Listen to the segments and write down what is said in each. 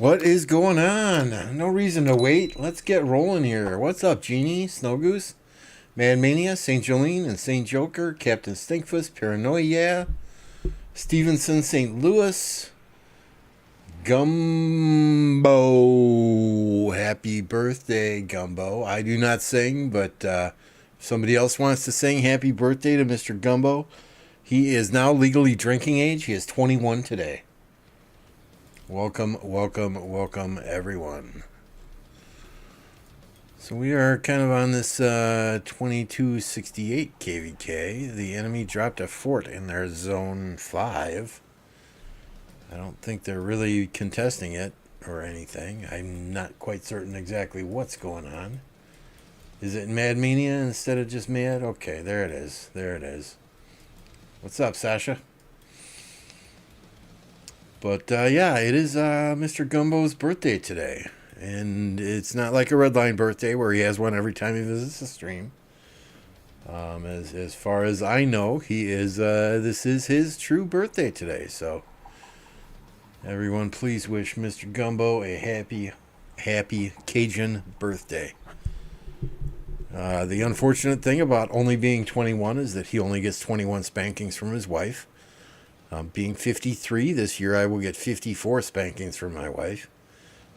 What is going on? No reason to wait. Let's get rolling here. What's up, Genie, Snow Goose, Mad Mania, St. Jolene, and St. Joker, Captain Stinkfus, Paranoia, Stevenson, St. Louis, Gumbo. Happy birthday, Gumbo. I do not sing, but if somebody else wants to sing happy birthday to Mr. Gumbo, he is now legally drinking age. He is 21 today. Welcome, welcome, welcome, everyone. So we are kind of on this 2268 KvK. The enemy dropped a fort in their zone 5. I don't think they're really contesting it or anything. I'm not quite certain exactly what's going on. Is it Mad Mania instead of just Mad? Okay, there it is. There it is. What's up, Sasha? But yeah, it is Mr. Gumbo's birthday today. And it's not like a Redline birthday where he has one every time he visits the stream. As far as I know, this is his true birthday today. So everyone, please wish Mr. Gumbo a happy Cajun birthday. The unfortunate thing about only being 21 is that he only gets 21 spankings from his wife. Being 53 this year, I will get 54 spankings from my wife.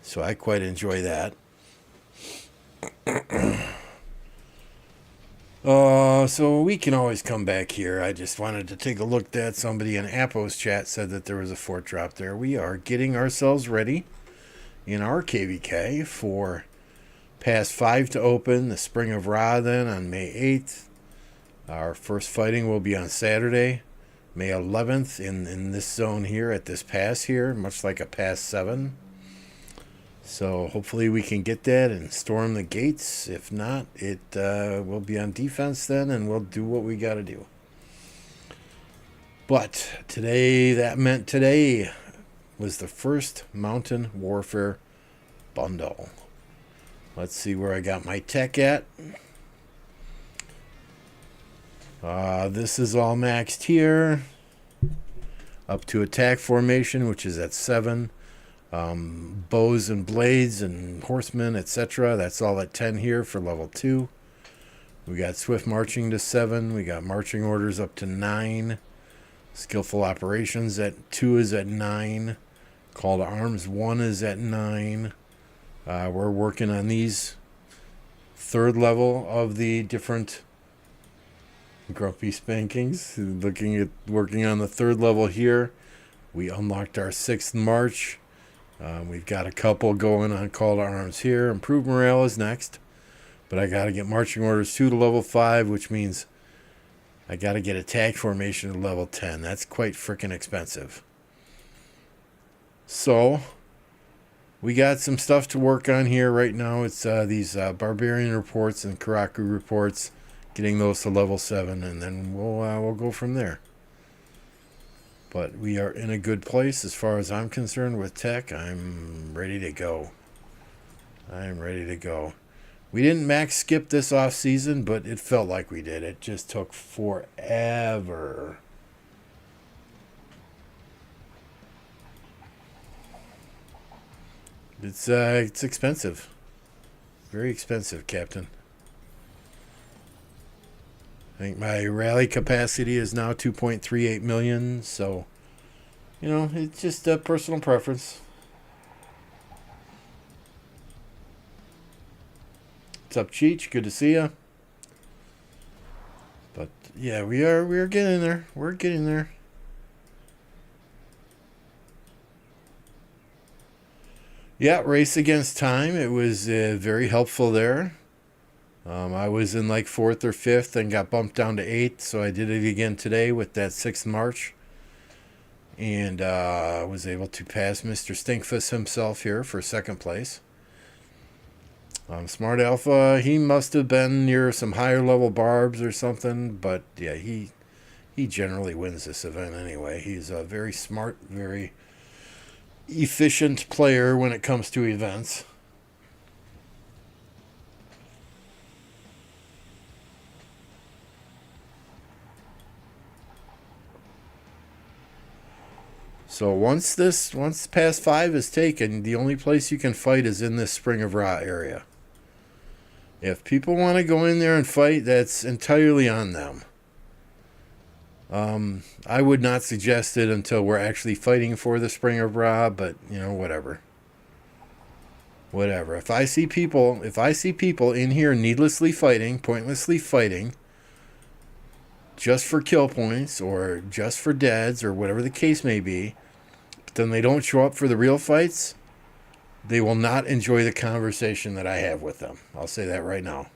So I quite enjoy that. So we can always come back here. I just wanted to take a look at that. Somebody in Apo's chat said that there was a fort drop there. We are getting ourselves ready in our KvK for Pass 5 to open, the Spring of Ra then on May 8th. Our first fighting will be on Saturday, May 11th in this zone here at this pass here, much like a Pass 7. So hopefully we can get that and storm the gates. If not, it will be on defense then, and we'll do what we got to do. But that meant today was the first Mountain Warfare bundle. Let's see where I got my tech at. This is all maxed here. Up to attack formation, which is at 7. Bows and blades and horsemen, etc. That's all at 10 here for level 2. We got swift marching to 7. We got marching orders up to 9. Skillful operations at 2 is at 9. Call to arms 1 is at 9. We're working on these third level of the different grumpy spankings. Working on the third level here. We unlocked our 6th march. We've got a couple going on call to arms here. Improved morale is next. But I got to get marching orders 2 to level 5, which means I got to get attack formation to level 10. That's quite freaking expensive. So we got some stuff to work on here right now. It's these barbarian reports and Karaku reports. Getting those to level 7, and then we'll go from there. But we are in a good place as far as I'm concerned with tech. I'm ready to go. We didn't max skip this off season, but it felt like we did. It just took forever. It's expensive. Very expensive, Captain. I think my rally capacity is now 2.38 million, so, it's just a personal preference. What's up, Cheech? Good to see ya. But, yeah, we are getting there. We're getting there. Yeah, race against time. It was very helpful there. I was in like 4th or 5th and got bumped down to 8th, so I did it again today with that 6th march. And was able to pass Mr. Stinkfus himself here for 2nd place. Smart Alpha, he must have been near some higher level barbs or something, but yeah, he generally wins this event anyway. He's a very smart, very efficient player when it comes to events. So once past 5 is taken, the only place you can fight is in this Spring of Ra area. If people want to go in there and fight, that's entirely on them. I would not suggest it until we're actually fighting for the Spring of Ra, but whatever. Whatever. If I see people in here needlessly fighting, pointlessly fighting, just for kill points or just for deads or whatever the case may be, but then they don't show up for the real fights, they will not enjoy the conversation that I have with them. I'll say that right now.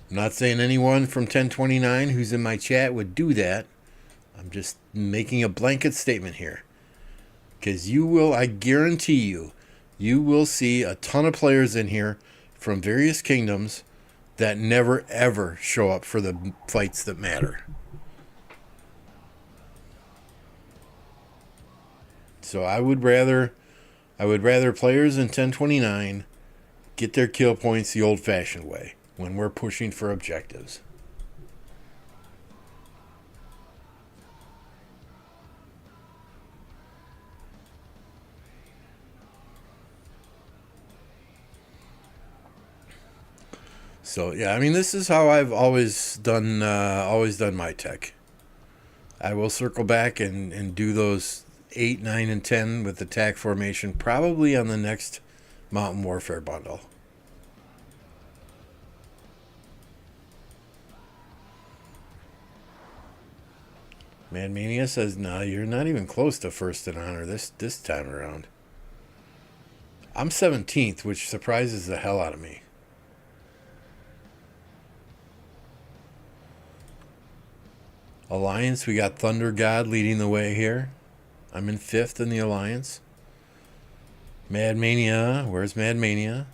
I'm not saying anyone from 1029 who's in my chat would do that. I'm just making a blanket statement here. Because I guarantee you will see a ton of players in here from various kingdoms that never ever show up for the fights that matter. So I would rather players in 1029 get their kill points the old-fashioned way when we're pushing for objectives. So yeah, I mean, this is how I've always done my tech. I will circle back and do those 8, 9, and 10 with attack formation probably on the next Mountain Warfare bundle. Mad Mania says, no, you're not even close to first in honor this time around. I'm 17th, which surprises the hell out of me. Alliance, we got Thunder God leading the way here. I'm in 5th in the Alliance. Mad Mania, where's Mad Mania?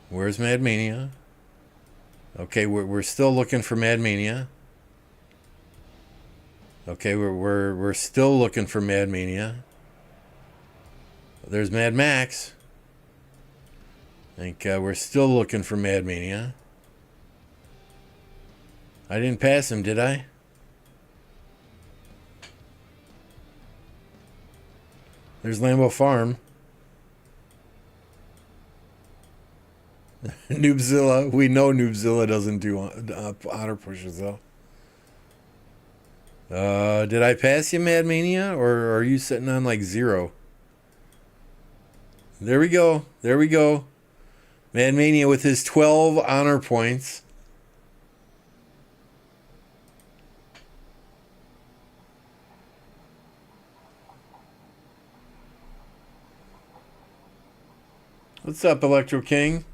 Where's Mad Mania? Okay, we're still looking for Mad Mania. Okay, we're still looking for Mad Mania. There's Mad Max. I think we're still looking for Mad Mania. I didn't pass him, did I? There's Lambeau Farm. Noobzilla. We know Noobzilla doesn't do honor pushes, though. Did I pass you, Mad Mania? Or are you sitting on like 0? There we go. There we go. Mad Mania with his 12 honor points. What's up, Electro King?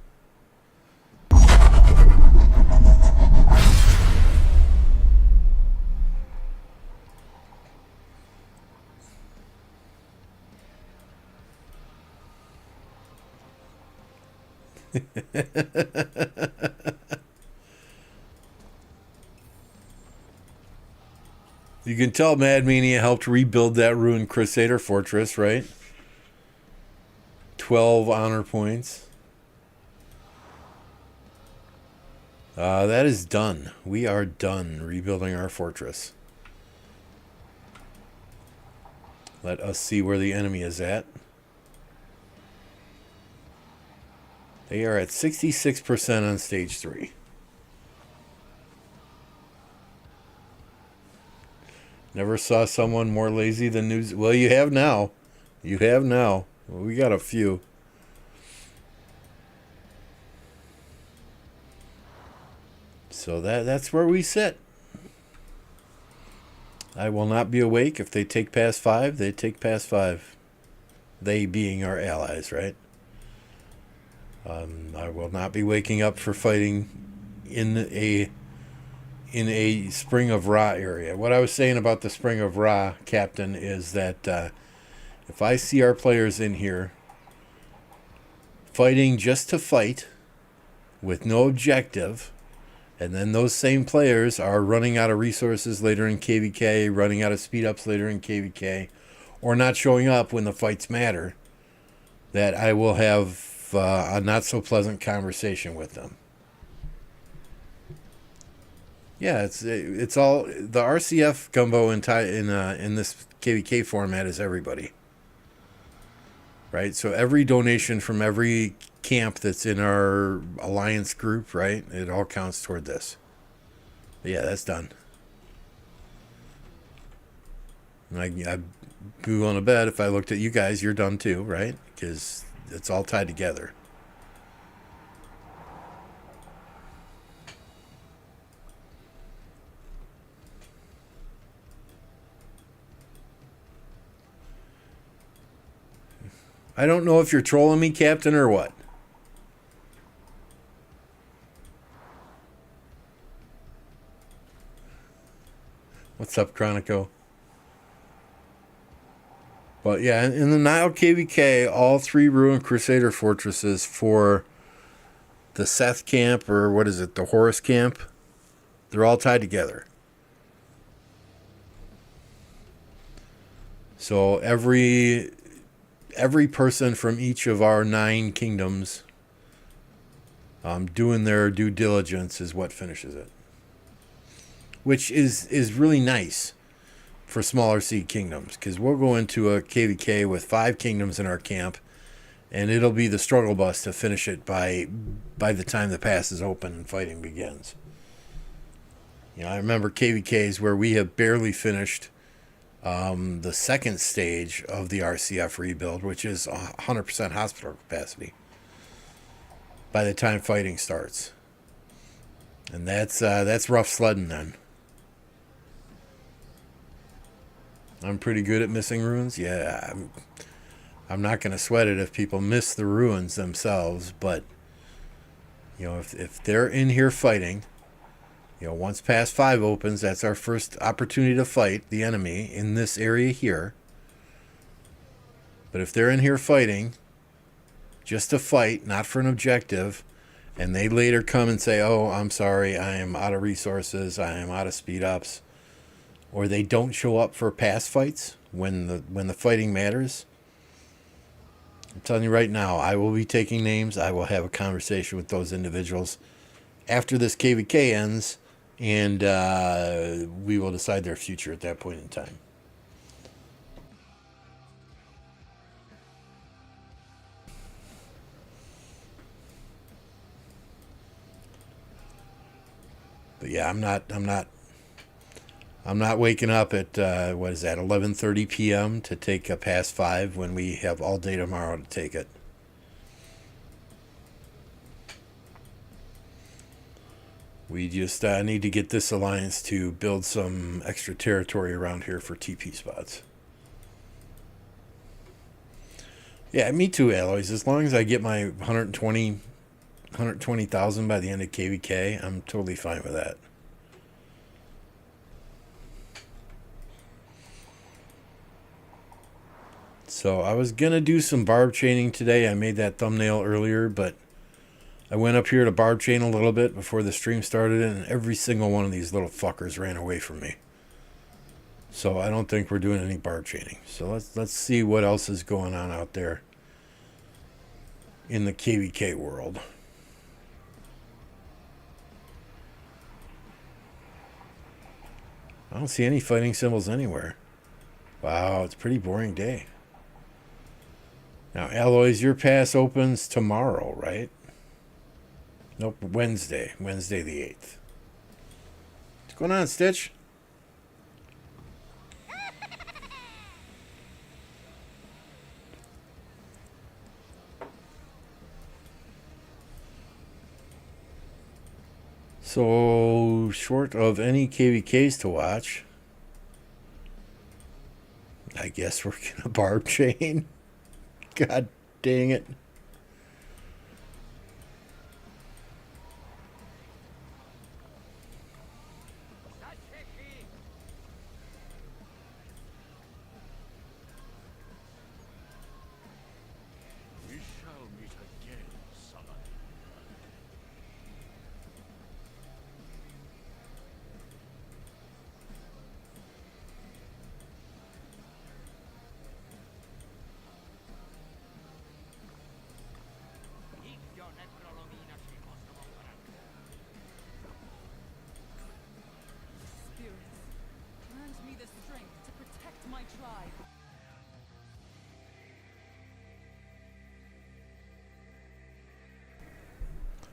You can tell Mad Mania helped rebuild that ruined Crusader fortress, right? 12 honor points. That is done. We are done rebuilding our fortress. Let us see where the enemy is at. They are at 66% on stage 3. Never saw someone more lazy than news. Well, you have now. You have now. Well, we got a few. So that's where we sit. I will not be awake if they take past 5. They take past 5. They being our allies, right? I will not be waking up for fighting in a Spring of Ra area. What I was saying about the Spring of Ra, Captain, is that if I see our players in here fighting just to fight with no objective, and then those same players are running out of resources later in KvK, running out of speed ups later in KvK, or not showing up when the fights matter, that I will have a not so pleasant conversation with them. Yeah, it's all the RCF gumbo in this KvK format is everybody, right? So every donation from every camp that's in our alliance group, right? It all counts toward this. But yeah, that's done. And I be willing to bet if I looked at you guys, you're done too, right? Because it's all tied together. I don't know if you're trolling me, Captain, or what. What's up, Chronico? But yeah, in the Nile KvK, all 3 Ruined Crusader fortresses for the Seth camp, or what is it, the Horus camp, they're all tied together. So every person from each of our 9 kingdoms doing their due diligence is what finishes it, which is really nice for smaller seed kingdoms, because we'll go into a KvK with 5 kingdoms in our camp, and it'll be the struggle bus to finish it by the time the pass is open and fighting begins. You know, I remember KvKs where we have barely finished the second stage of the RCF rebuild, which is 100% hospital capacity, by the time fighting starts. And that's rough sledding then. I'm pretty good at missing ruins. Yeah, I'm not going to sweat it if people miss the ruins themselves, but you know, if they're in here fighting, you know, once past 5 opens, that's our first opportunity to fight the enemy in this area here. But if they're in here fighting, just to fight, not for an objective, and they later come and say, oh, I'm sorry, I am out of resources, I am out of speed ups, or they don't show up for past fights when the fighting matters, I'm telling you right now, I will be taking names. I will have a conversation with those individuals after this KvK ends, and we will decide their future at that point in time. But yeah, I'm not waking up at what is that, 11:30 p.m. to take a past 5 when we have all day tomorrow to take it. We just need to get this alliance to build some extra territory around here for TP spots. Yeah, me too, Aloys. As long as I get my 120,000 by the end of KvK, I'm totally fine with that. So I was going to do some barb chaining today. I made that thumbnail earlier, but I went up here to barb chain a little bit before the stream started, and every single one of these little fuckers ran away from me. So I don't think we're doing any barb chaining. So let's see what else is going on out there in the KvK world. I don't see any fighting symbols anywhere. Wow, it's a pretty boring day. Now, Aloys, your pass opens tomorrow, right? Nope, Wednesday the 8th. What's going on, Stitch? So, short of any KvKs to watch, I guess we're gonna barb chain. God dang it.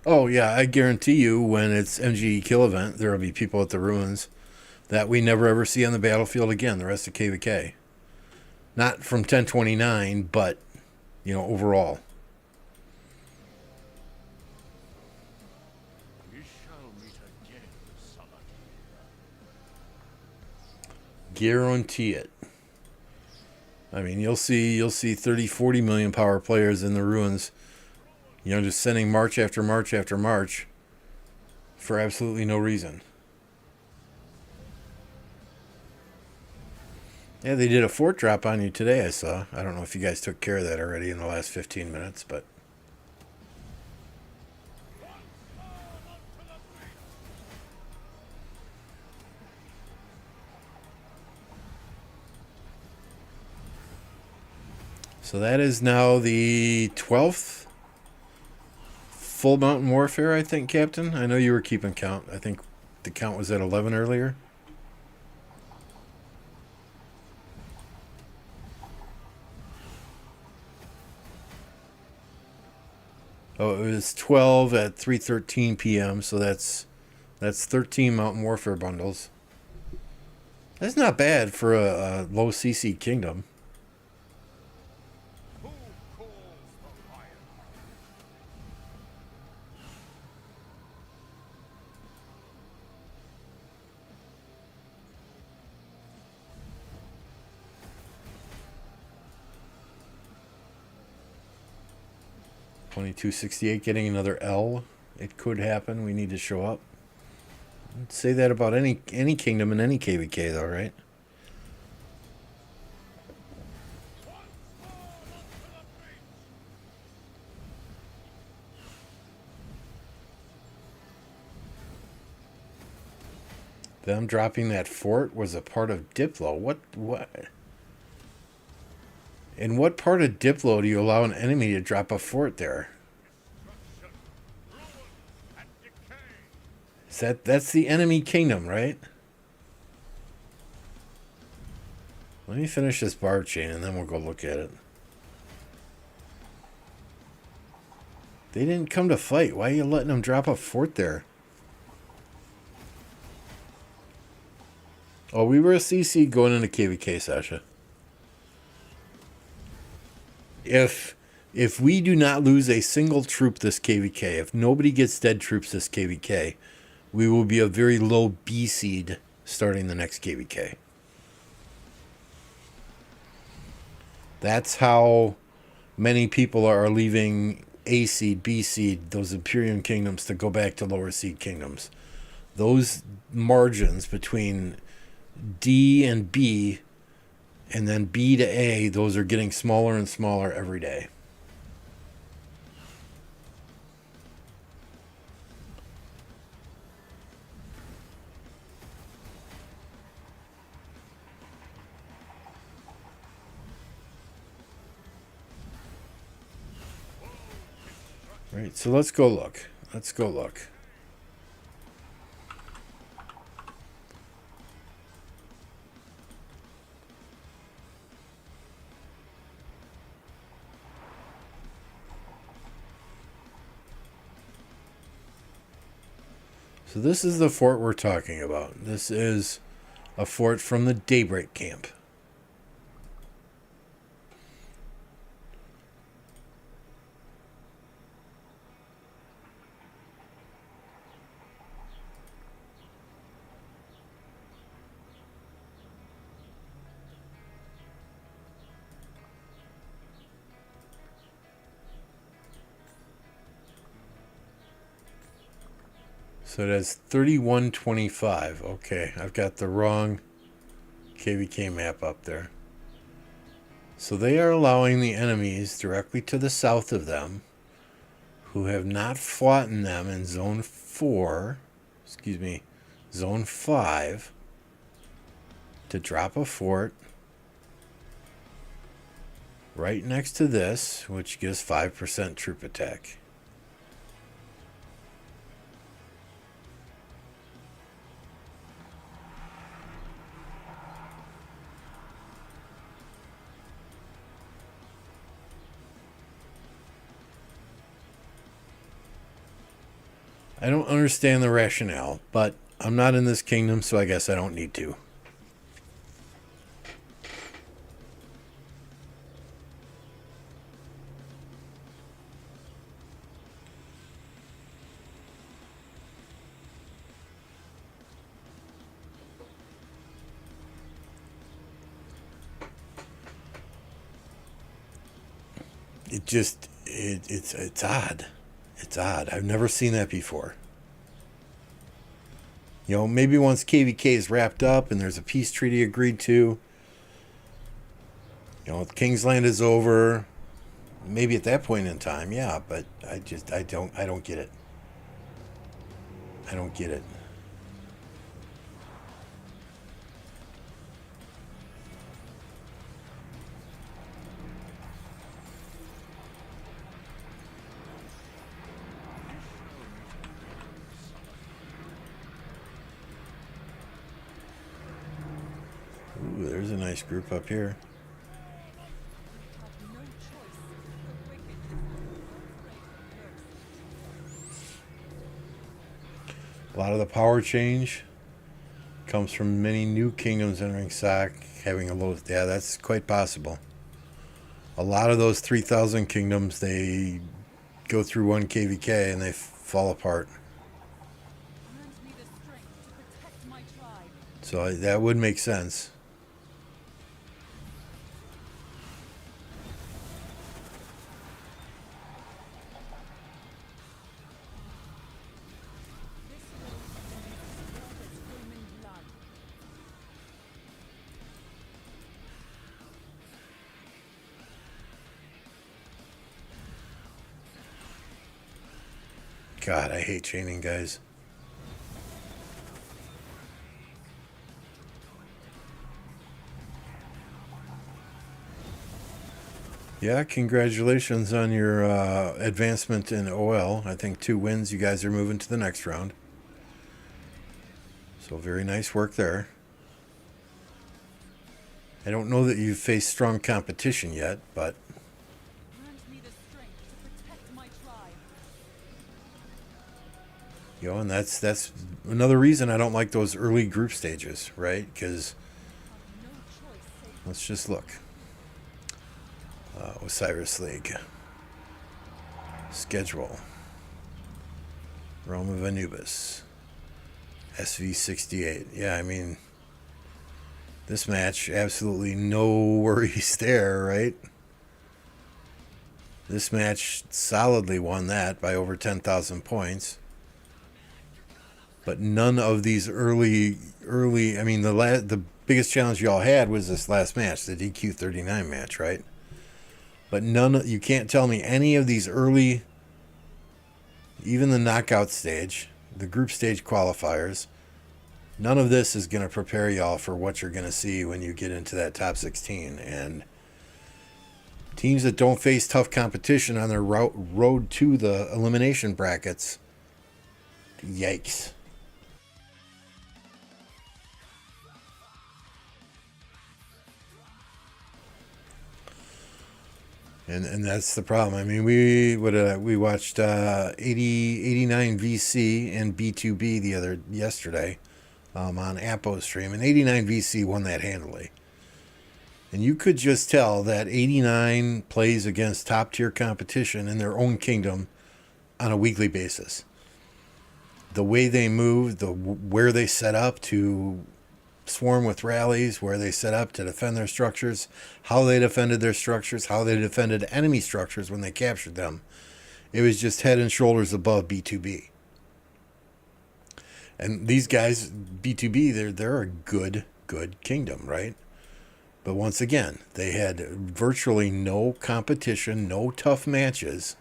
Oh yeah, I guarantee you when it's MGE kill event, there will be people at the ruins that we never ever see on the battlefield again, the rest of KvK. Not from 1029, but, overall. We shall meet again, Saladin. Guarantee it. I mean, you'll see 30, 40 million power players in the ruins, just sending march after march after march for absolutely no reason. Yeah, they did a fort drop on you today, I saw. I don't know if you guys took care of that already in the last 15 minutes, but... So that is now the 12th full mountain warfare, I think, Captain. I know you were keeping count. I think the count was at 11 earlier. Oh, it was 12 at 3:13 p.m. So that's 13 mountain warfare bundles. That's not bad for a low CC kingdom. Who calls the fire? 2268 getting another L. It could happen. We need to show up. I'd say that about any kingdom in any KvK though, right? Them dropping that fort was a part of Diplo. What? In what part of Diplo do you allow an enemy to drop a fort there? That's the enemy kingdom, right? Let me finish this bar chain and then we'll go look at it. They didn't come to fight. Why are you letting them drop a fort there? Oh, we were a CC going into KvK, Sasha. If we do not lose a single troop this KvK, if nobody gets dead troops this KvK, we will be a very low B seed starting the next KvK. That's how many people are leaving A seed, B seed, those Imperium kingdoms to go back to lower seed kingdoms. Those margins between D and B and then B to A, those are getting smaller and smaller every day. Right, so let's go look. Let's go look. So this is the fort we're talking about. This is a fort from the Daybreak camp. So that's 3125. Okay, I've got the wrong KvK map up there. So they are allowing the enemies directly to the south of them who have not fought in them in zone 4, zone 5, to drop a fort right next to this, which gives 5% troop attack. I don't understand the rationale, but I'm not in this kingdom, so I guess I don't need to. It's odd. It's odd. I've never seen that before. You know, maybe once KvK is wrapped up and there's a peace treaty agreed to, you know, King's Land is over. Maybe at that point in time, yeah, but I don't get it. I don't get it. Ooh, there's a nice group up here. A lot of the power change comes from many new kingdoms entering SOC having a low. Yeah, that's quite possible. A lot of those 3,000 kingdoms, they go through one KvK and they fall apart. So that would make sense. God, I hate chaining, guys. Yeah, congratulations on your advancement in OL. I think 2 wins. You guys are moving to the next round. So very nice work there. I don't know that you've faced strong competition yet, but you know, and that's another reason I don't like those early group stages, right? Because let's just look. Osiris League. Schedule. Rome of Anubis. SV68. Yeah, I mean, this match, absolutely no worries there, right? This match solidly won that by over 10,000 points. But none of these early, I mean, the biggest challenge y'all had was this last match, the DQ 39 match, right? But you can't tell me any of these early, even the knockout stage, the group stage qualifiers, none of this is going to prepare y'all for what you're going to see when you get into that top 16. And teams that don't face tough competition on their road to the elimination brackets, yikes. And that's the problem. I mean, we watched 89 VC and B2B yesterday on Apo's stream, and 89 VC won that handily. And you could just tell that 89 plays against top tier competition in their own kingdom on a weekly basis. The way they move, where they set up to swarm with rallies, where they set up to defend their structures, how they defended their structures, how they defended enemy structures when they captured them. It was just head and shoulders above B2B. And these guys, B2B, they're a good kingdom, right? But once again, they had virtually no competition, no tough matches.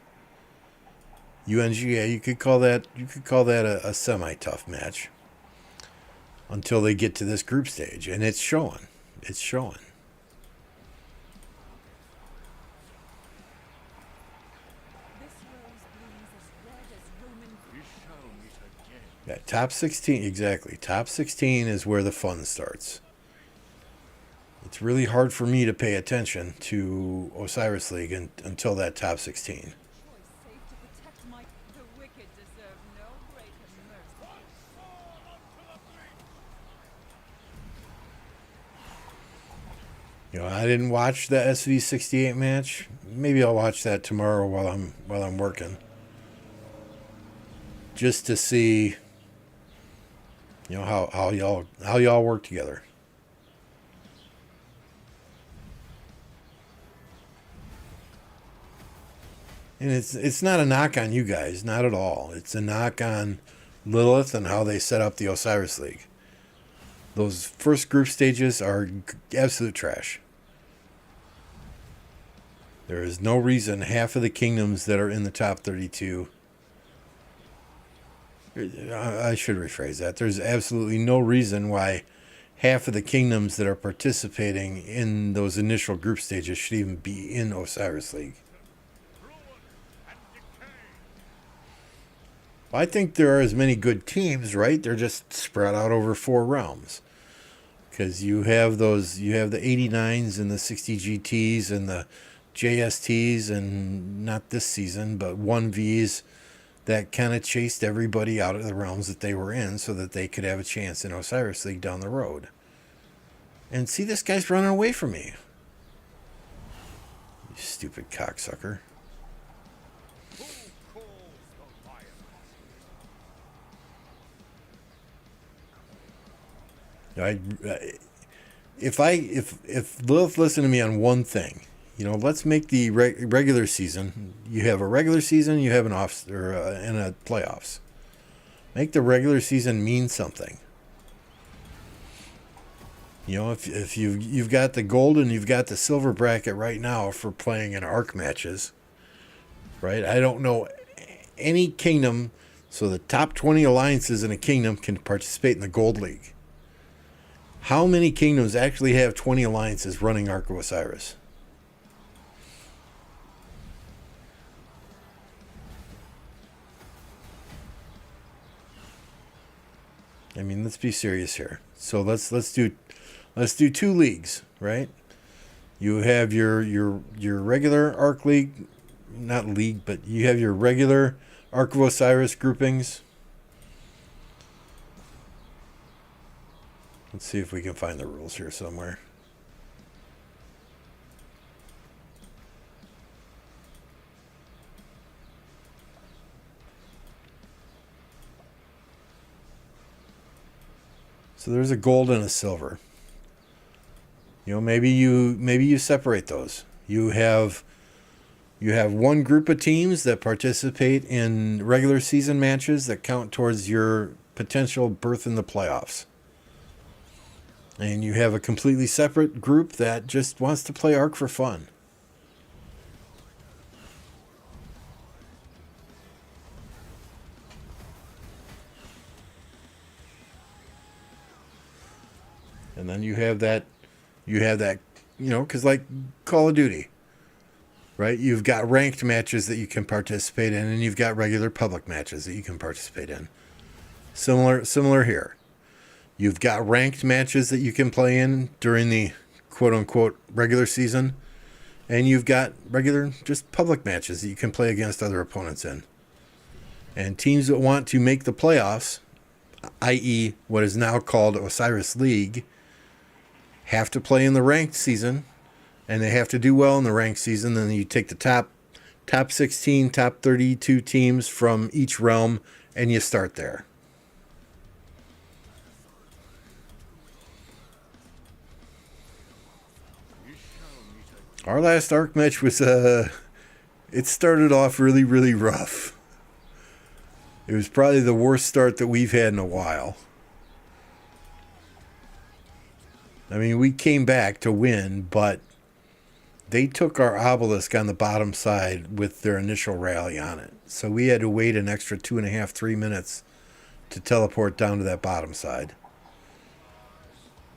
UNGA, you could call that a semi-tough match until they get to this group stage, and it's showing. It's showing. Yeah, top 16, exactly. Top 16 is where the fun starts. It's really hard for me to pay attention to Osiris League until that top 16. I didn't watch the SV68 match. Maybe I'll watch that tomorrow while I'm working, just to see, how y'all work together. And it's not a knock on you guys, not at all. It's a knock on Lilith and how they set up the Osiris League. Those first group stages are absolute trash. There is no reason half of the kingdoms that are in the top 32. I should rephrase that. There's absolutely no reason why half of the kingdoms that are participating in those initial group stages should even be in Osiris League. I think there are as many good teams, right? They're just spread out over 4 realms. Because you have the 89s and the 60 GTs and the JSTs, and not this season, but 1Vs that kind of chased everybody out of the realms that they were in so that they could have a chance in Osiris League down the road. And see, this guy's running away from me. You stupid cocksucker. If Lilith listened to me on one thing, let's make the regular season. You have a regular season, you have an off and a playoffs. Make the regular season mean something. If you've got the gold and you've got the silver bracket right now for playing in ARC matches, right? I don't know any kingdom, so the top 20 alliances in a kingdom can participate in the gold league. How many kingdoms actually have 20 alliances running Ark of Osiris? I mean, let's be serious here. So let's do 2 leagues, right? You have your regular Ark League, not league, but you have your regular Ark of Osiris groupings. Let's see if we can find the rules here somewhere. So there's a gold and a silver. Maybe you separate those. You have one group of teams that participate in regular season matches that count towards your potential berth in the playoffs. And you have a completely separate group that just wants to play Ark for fun. And then you have that, because like Call of Duty, right? You've got ranked matches that you can participate in, and you've got regular public matches that you can participate in. Similar here. You've got ranked matches that you can play in during the quote-unquote regular season, and you've got regular, just public matches that you can play against other opponents in. And teams that want to make the playoffs, i.e. what is now called Osiris League, have to play in the ranked season, and they have to do well in the ranked season. Then you take the top 16, top 32 teams from each realm, and you start there. Our last ARC match was, it started off really, really rough. It was probably the worst start that we've had in a while. I mean, we came back to win, but they took our obelisk on the bottom side with their initial rally on it. So we had to wait an extra 2.5, 3 minutes to teleport down to that bottom side.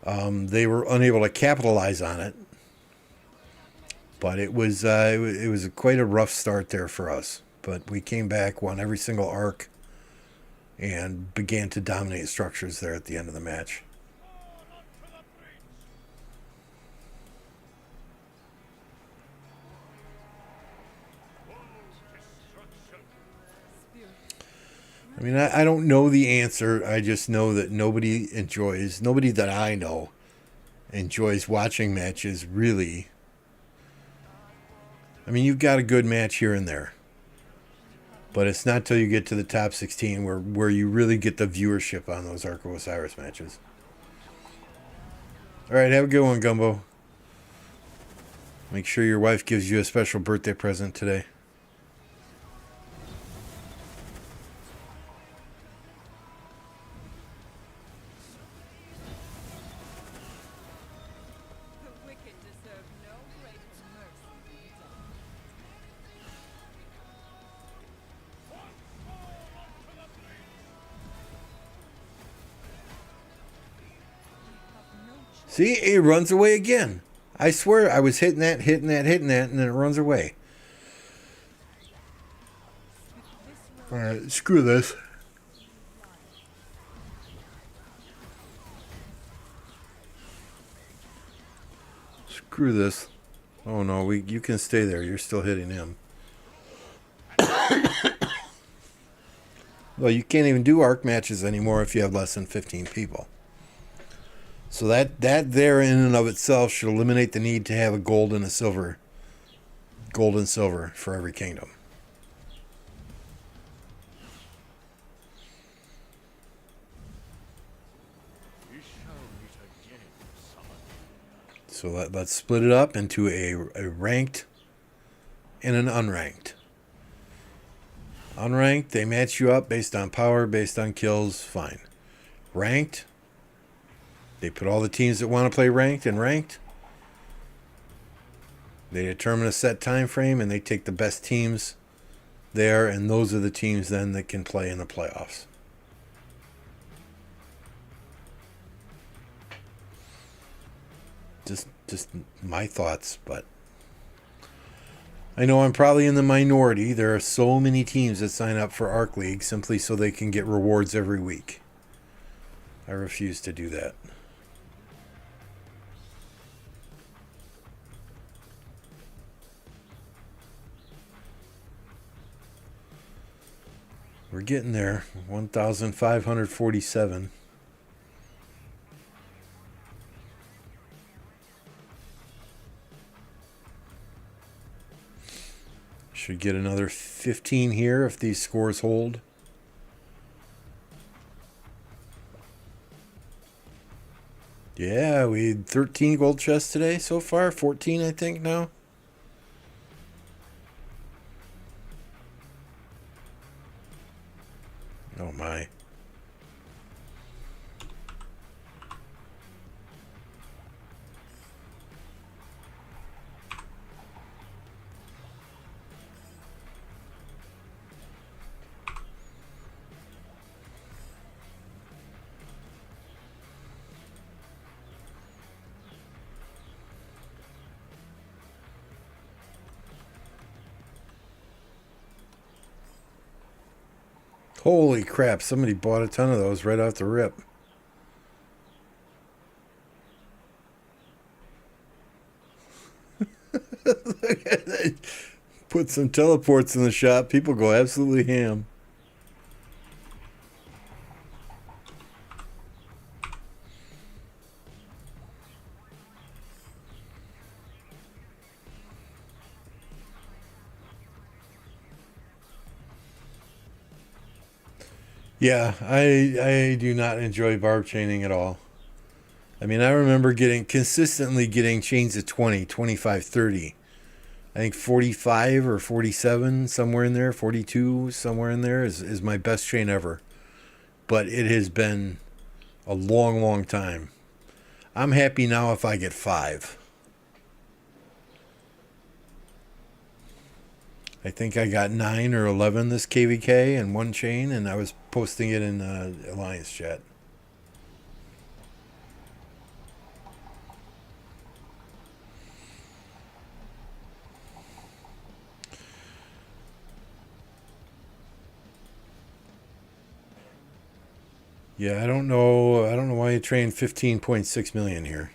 They were unable to capitalize on it. But it was quite a rough start there for us. But we came back, won every single arc, and began to dominate structures there at the end of the match. I mean, I don't know the answer. I just know that nobody that I know enjoys watching matches, really. I mean, you've got a good match here and there. But it's not till you get to the top 16 where you really get the viewership on those Arco Osiris matches. All right, have a good one, Gumbo. Make sure your wife gives you a special birthday present today. The wicked deserve no greater mercy than death. You have no choice. See, it runs away again. I swear I was hitting that, and then it runs away. All right, screw this. Screw this. Oh no, you can stay there. You're still hitting him. Well, you can't even do arc matches anymore if you have less than 15 people. So that there in and of itself should eliminate the need to have a gold and silver for every kingdom. We shall meet again, summon. So let's split it up into a ranked and an unranked. Unranked, they match you up based on power, based on kills, fine. Ranked, they put all the teams that want to play ranked in ranked. They determine a set time frame and they take the best teams there, and those are the teams then that can play in the playoffs. Just my thoughts, but I know I'm probably in the minority. There are so many teams that sign up for Arc League simply so they can get rewards every week. I refuse to do that. We're getting there. 1,547. Should get another 15 here if these scores hold. Yeah, we had 13 gold chests today so far. 14, I think, now. Oh, my. Holy crap, somebody bought a ton of those right off the rip. Put some teleports in the shop, people go absolutely ham. Yeah, I do not enjoy barb chaining at all. I mean, I remember consistently getting chains of 20, 25, 30. I think 45 or 47, somewhere in there, 42, somewhere in there is my best chain ever. But it has been a long, long time. I'm happy now if I get 5. I think I got 9 or 11 this KvK in one chain, and I was posting it in Alliance chat. Yeah, I don't know why you trained 15.6 million here.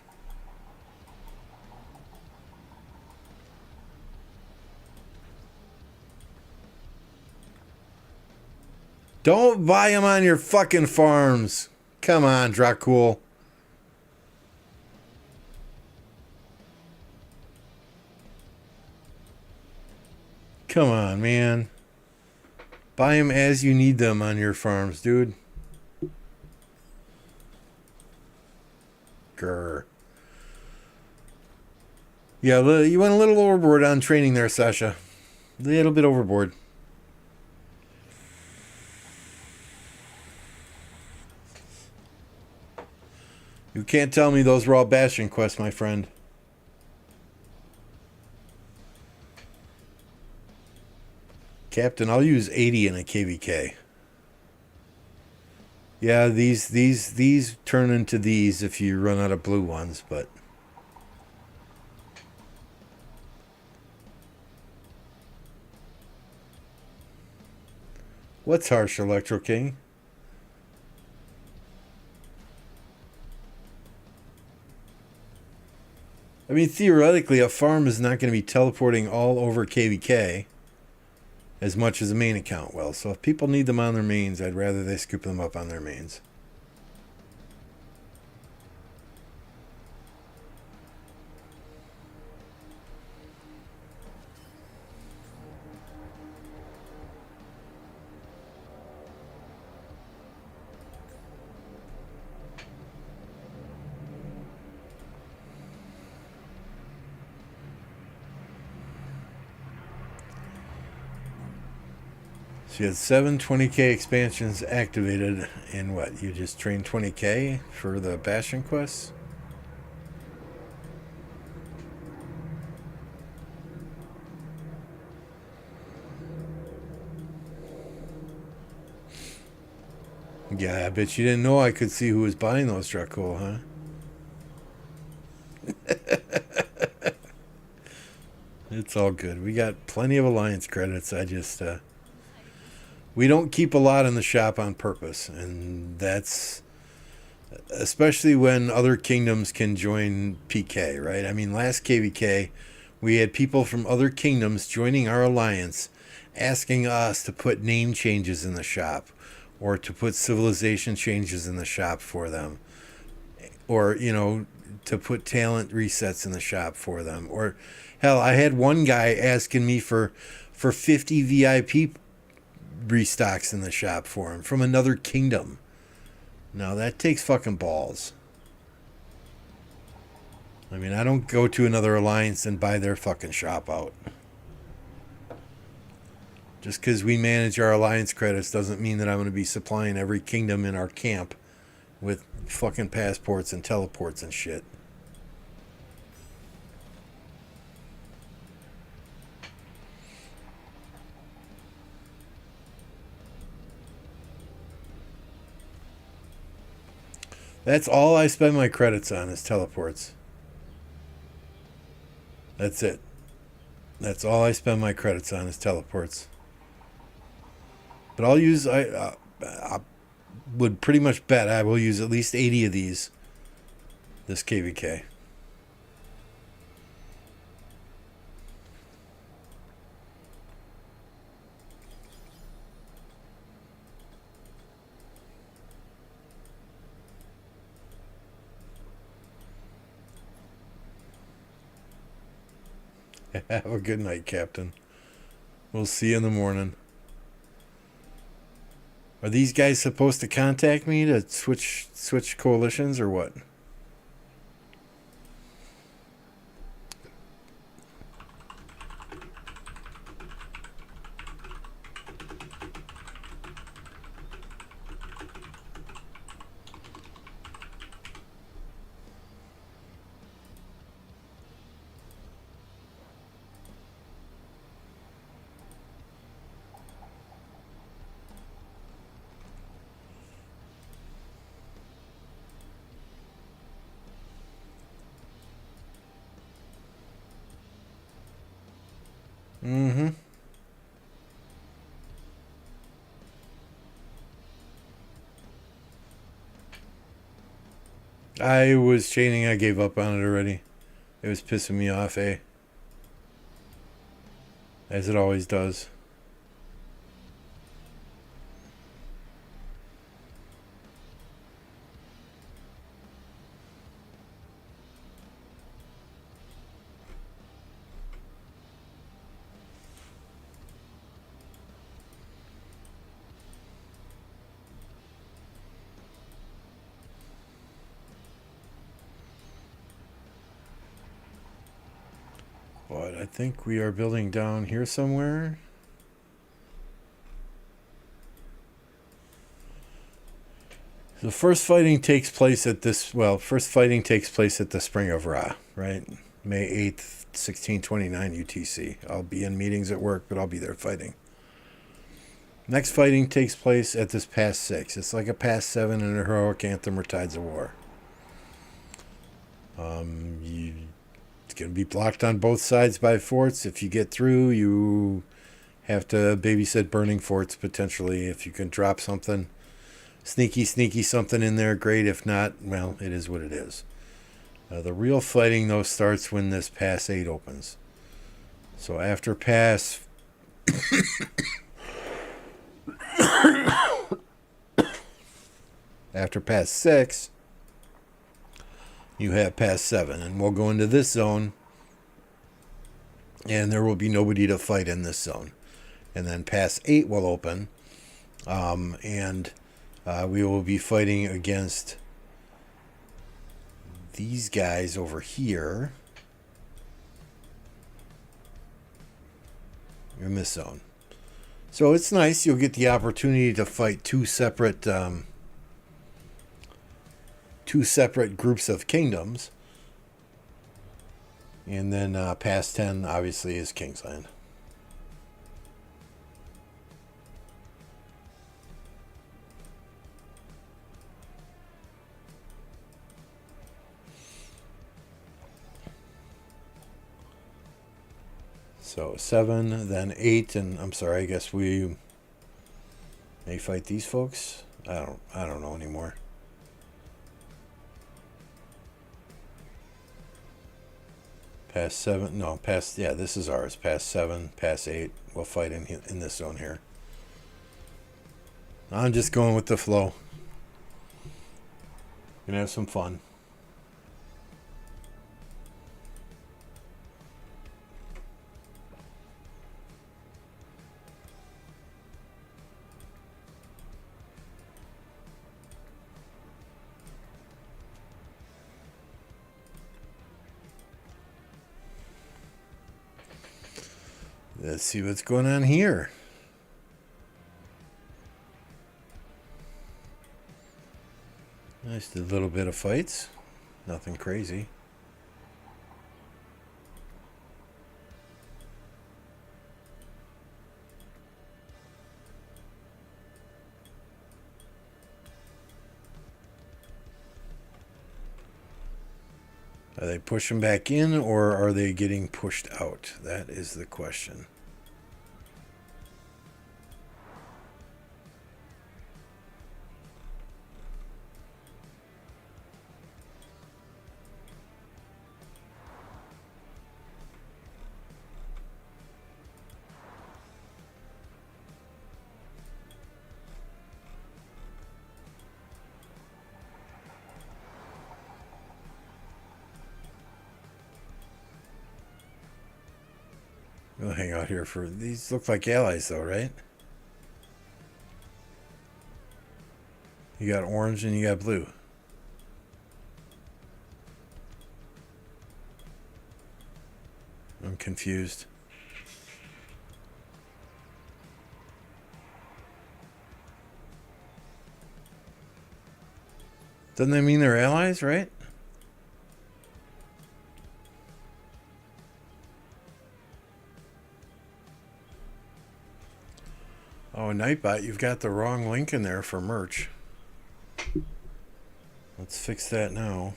Don't buy them on your fucking farms. Come on, Dracul. Come on, man. Buy them as you need them on your farms, dude. Grr. Yeah, you went a little overboard on training there, Sasha. A little bit overboard. You can't tell me those were all Bastion quests, my friend. Captain, I'll use 80 in a KvK. Yeah, these turn into these if you run out of blue ones, but what's harsh, Electro King? I mean, theoretically, a farm is not going to be teleporting all over KvK as much as a main account will. So if people need them on their mains, I'd rather they scoop them up on their mains. So you had 7 20k expansions activated, and what? You just trained 20k for the Bastion quests? Yeah, I bet you didn't know I could see who was buying those Dracul, huh? It's all good. We got plenty of Alliance credits. I just, we don't keep a lot in the shop on purpose. And that's, especially when other kingdoms can join PK, right? I mean, last KvK, we had people from other kingdoms joining our alliance, asking us to put name changes in the shop, or to put civilization changes in the shop for them, or, you know, to put talent resets in the shop for them. Or hell, I had one guy asking me for 50 VIP restocks in the shop for him from another kingdom. Now that takes fucking balls. I mean, I don't go to another alliance and buy their fucking shop out. Just because we manage our alliance credits doesn't mean that I'm going to be supplying every kingdom in our camp with fucking passports and teleports and shit. That's all I spend my credits on is teleports. That's it. That's all I spend my credits on is teleports. But I'll use, I would pretty much bet I will use at least 80 of these this KvK. Have a good night, Captain. We'll see you in the morning. Are these guys supposed to contact me to switch coalitions or what? Mm-hmm. I was chaining. I gave up on it already. It was pissing me off, eh? As it always does. But I think we are building down here somewhere. The first fighting takes place at this, well, first fighting takes place at the Spring of Ra, right? May 8th, 1629 UTC. I'll be in meetings at work, but I'll be there fighting. Next fighting takes place at this past 6. It's like a past 7 in a heroic anthem or Tides of War. It's going to be blocked on both sides by forts. If you get through, you have to babysit burning forts potentially. If you can drop something. Sneaky something in there, great. If not, well, it is what it is. The real fighting, though, starts when this Pass 8 opens. So after Pass... after Pass 6, you have Pass 7. And we'll go into this zone, and there will be nobody to fight in this zone. And then Pass 8 will open, and... we will be fighting against these guys over here in this zone. So it's nice. You'll get the opportunity to fight two separate groups of kingdoms. And then past 10 obviously is Kingsland. So 7, then 8, and I'm sorry, I guess we may fight these folks. I don't know anymore. Past 7, no, past, yeah, this is ours. Past 7, past 8, we'll fight in this zone here. I'm just going with the flow. Gonna have some fun. Let's see what's going on here. Nice little bit of fights. Nothing crazy. Are they pushing back in, or are they getting pushed out? That is the question. We'll hang out here for... These look like allies, though, right? You got orange and you got blue. I'm confused. Doesn't that mean they're allies, right? Oh, Nightbot, you've got the wrong link in there for merch. Let's fix that now.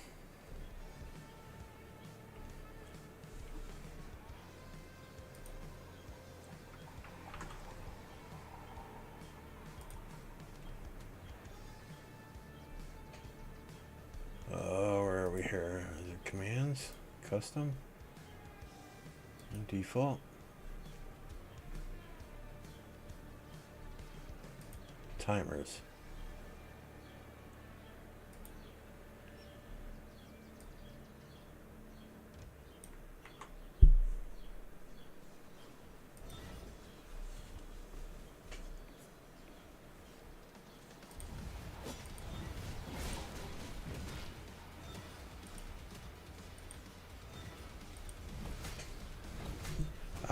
Where are we here? Is it commands? Custom? And default? Timers.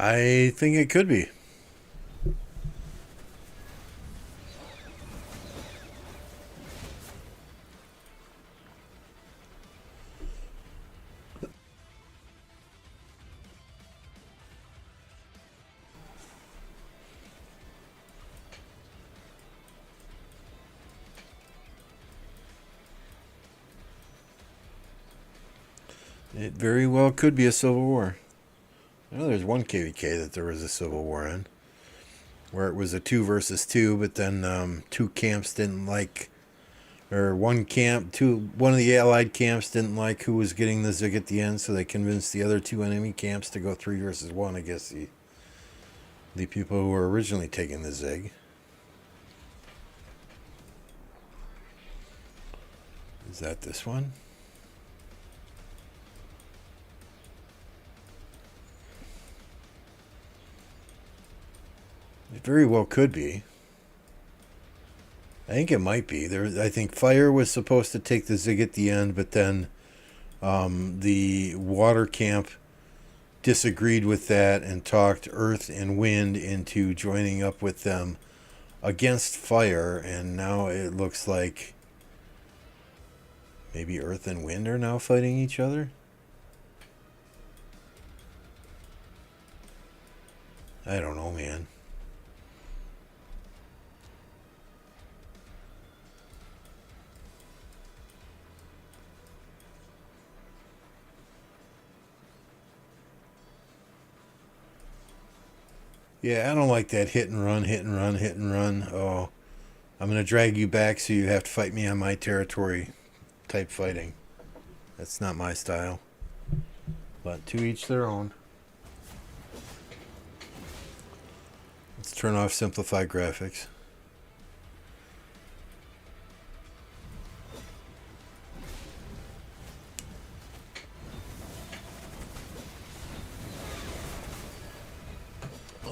I think it could be. It very well could be a civil war. I know there's one KvK that there was a civil war in, where it was a 2 versus 2, but then two camps didn't like, or one of the allied camps didn't like who was getting the zig at the end, so they convinced the other 2 enemy camps to go 3 versus 1 against the people who were originally taking the zig. Is that this one? It very well could be. I think it might be. I think fire was supposed to take the zig at the end, but then the water camp disagreed with that and talked earth and wind into joining up with them against fire, and now it looks like maybe earth and wind are now fighting each other. I don't know, man. Yeah, I don't like that hit and run, hit and run, hit and run. Oh, I'm going to drag you back so you have to fight me on my territory type fighting. That's not my style. But to each their own. Let's turn off simplified graphics.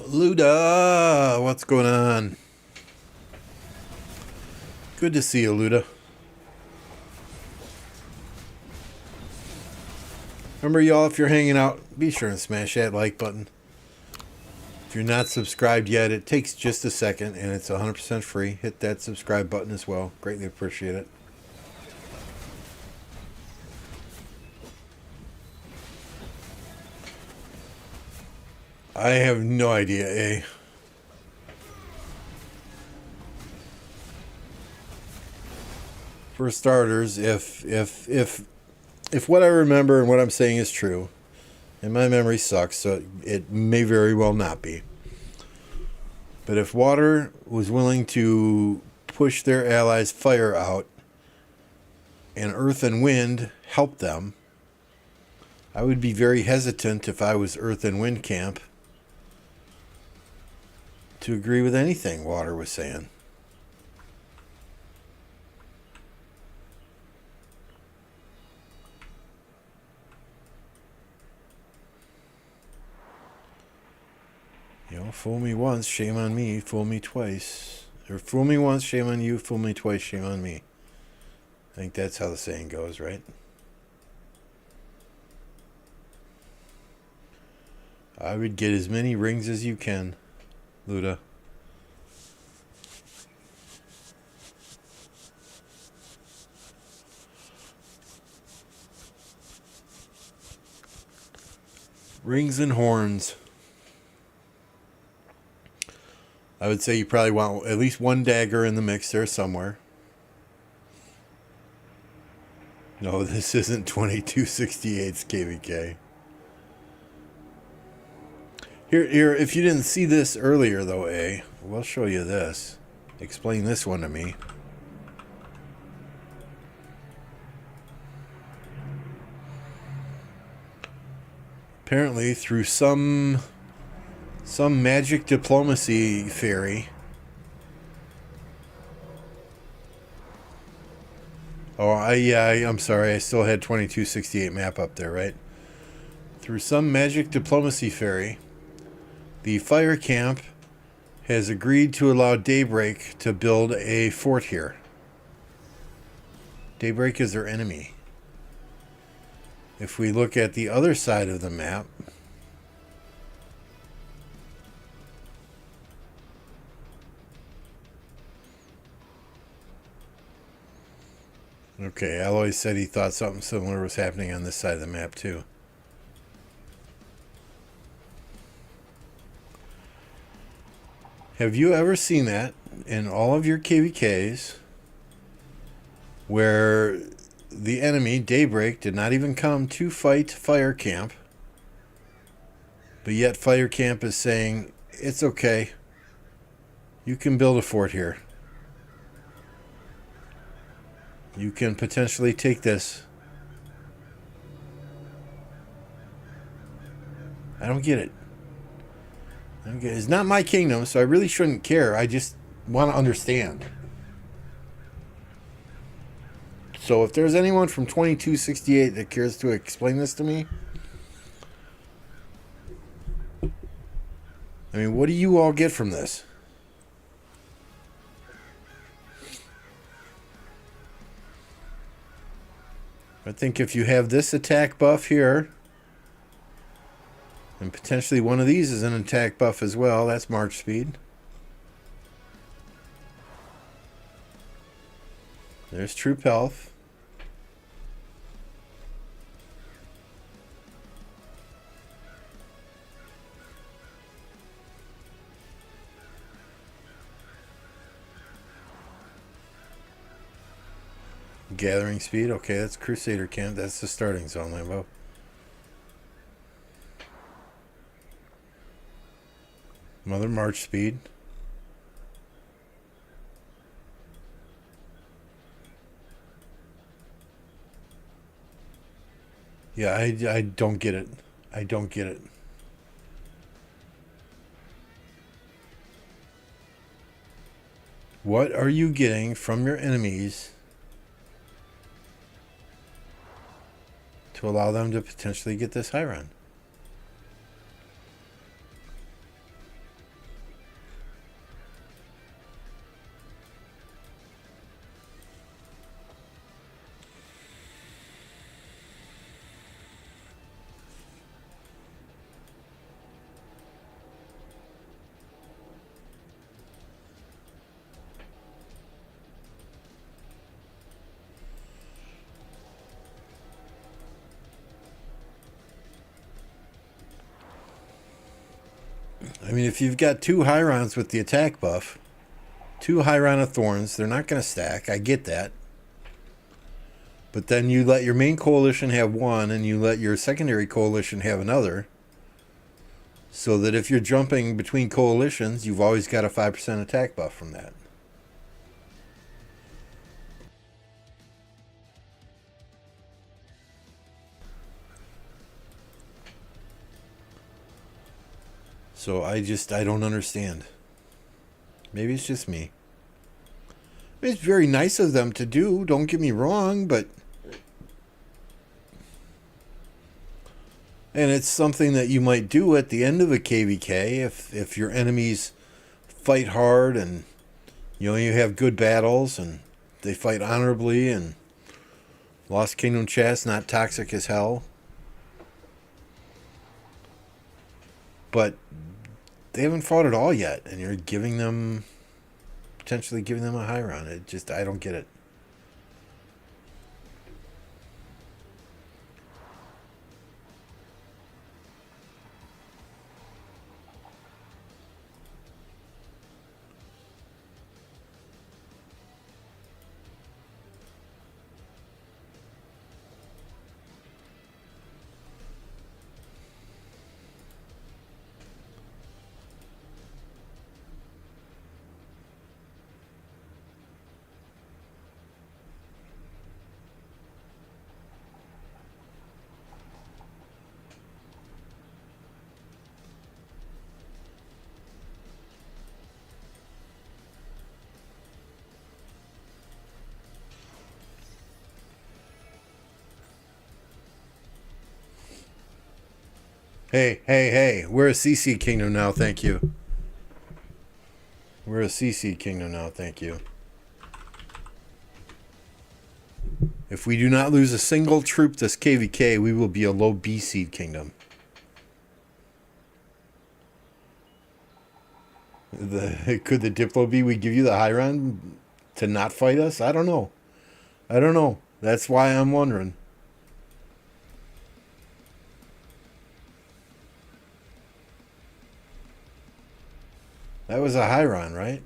Luda, what's going on? Good to see you, Luda. Remember, y'all, if you're hanging out, be sure and smash that like button. If you're not subscribed yet, it takes just a second, and it's 100% free. Hit that subscribe button as well. Greatly appreciate it. I have no idea, eh? For starters, if what I remember and what I'm saying is true, and my memory sucks, so it may very well not be. But if water was willing to push their allies' fire out, and earth and wind helped them, I would be very hesitant if I was earth and wind camp to agree with anything water was saying. You know, fool me once, shame on me. Fool me twice. Or fool me once, shame on you. Fool me twice, shame on me. I think that's how the saying goes, right? I would get as many rings as you can, Luda. Rings and horns. I would say you probably want at least one dagger in the mix there somewhere. No, this isn't 2268's KvK. Here, if you didn't see this earlier, though, we'll show you this. Explain this one to me. Apparently, through some magic diplomacy fairy. Oh, I'm sorry. I still had 2268 map up there, right? Through some magic diplomacy fairy, the fire camp has agreed to allow Daybreak to build a fort here. Daybreak is their enemy. If we look at the other side of the map, Okay, Aloy said he thought something similar was happening on this side of the map too. Have you ever seen that in all of your KvKs where the enemy, Daybreak, did not even come to fight Fire Camp, but yet Fire Camp is saying, it's okay, you can build a fort here. You can potentially take this. I don't get it. It's not my kingdom, so I really shouldn't care. I just want to understand. So if there's anyone from 2268 that cares to explain this to me, I mean, what do you all get from this? I think if you have this attack buff here, and potentially one of these is an attack buff as well, that's march speed. There's troop health. Gathering speed. Okay, that's Crusader camp. That's the starting zone, Lambo. Another march speed. Yeah, I don't get it. I don't get it. What are you getting from your enemies to allow them to potentially get this high run? I mean, if you've got two Hyrons with the attack buff, two Hyron of Thorns, they're not going to stack. I get that. But then you let your main coalition have one, and you let your secondary coalition have another. So that if you're jumping between coalitions, you've always got a 5% attack buff from that. So I don't understand. Maybe it's just me. I mean, it's very nice of them to do, don't get me wrong, but... And it's something that you might do at the end of a KvK if your enemies fight hard and you have good battles and they fight honorably and Lost Kingdom chest, not toxic as hell. But they haven't fought at all yet, and you're potentially giving them a high run. I don't get it. Hey, we're a CC kingdom now, thank you. We're a CC kingdom now, thank you. If we do not lose a single troop this KvK, we will be a low B seed kingdom. Could the Diplo be we give you the high run to not fight us? I don't know. That's why I'm wondering. That was a Hyron, right?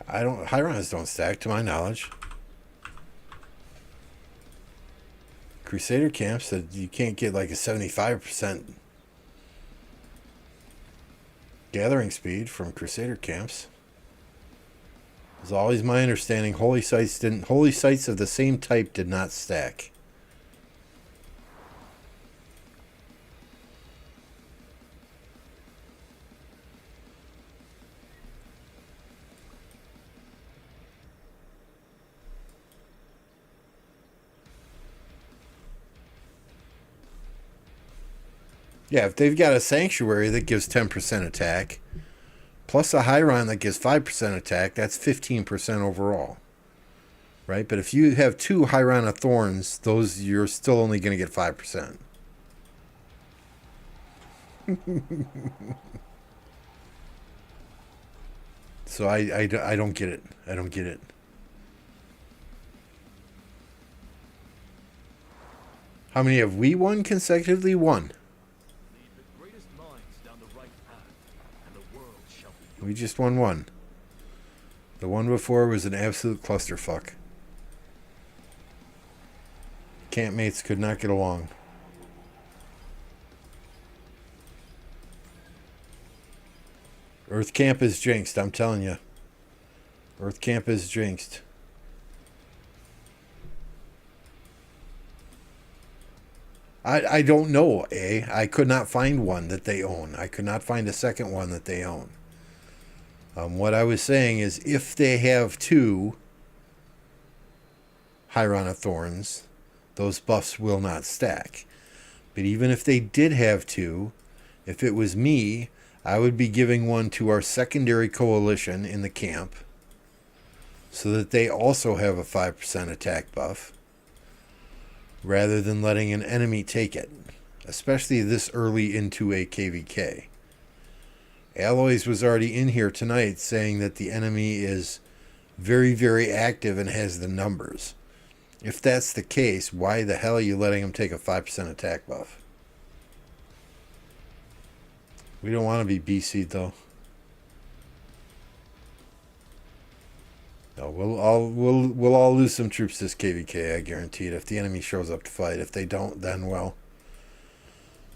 Hyrons don't stack, to my knowledge. Crusader camps that you can't get like a 75% gathering speed from Crusader camps. It's always my understanding holy sites of the same type did not stack. Yeah, if they've got a sanctuary that gives 10% attack, plus a Hyron that gives 5% attack, that's 15% overall. Right? But if you have two Hyron of Thorns, those you're still only going to get 5%. So I don't get it. I don't get it. How many have we won consecutively? One. Lead the greatest minds down the right path, and the world shall be yours. We just won one. The one before was an absolute clusterfuck. Campmates could not get along. Earth Camp is jinxed, I'm telling you. Earth Camp is jinxed. I don't know, eh? I could not find one that they own. I could not find a second one that they own. What I was saying is if they have two Hyron of Thorns, those buffs will not stack. But even if they did have two, if it was me, I would be giving one to our secondary coalition in the camp so that they also have a 5% attack buff rather than letting an enemy take it, especially this early into a KvK. Alloys was already in here tonight saying that the enemy is very, very active and has the numbers. If that's the case, why the hell are you letting him take a 5% attack buff? We don't want to be BC'd though. No, we'll all lose some troops this KvK, I guarantee it, if the enemy shows up to fight. If they don't, then well.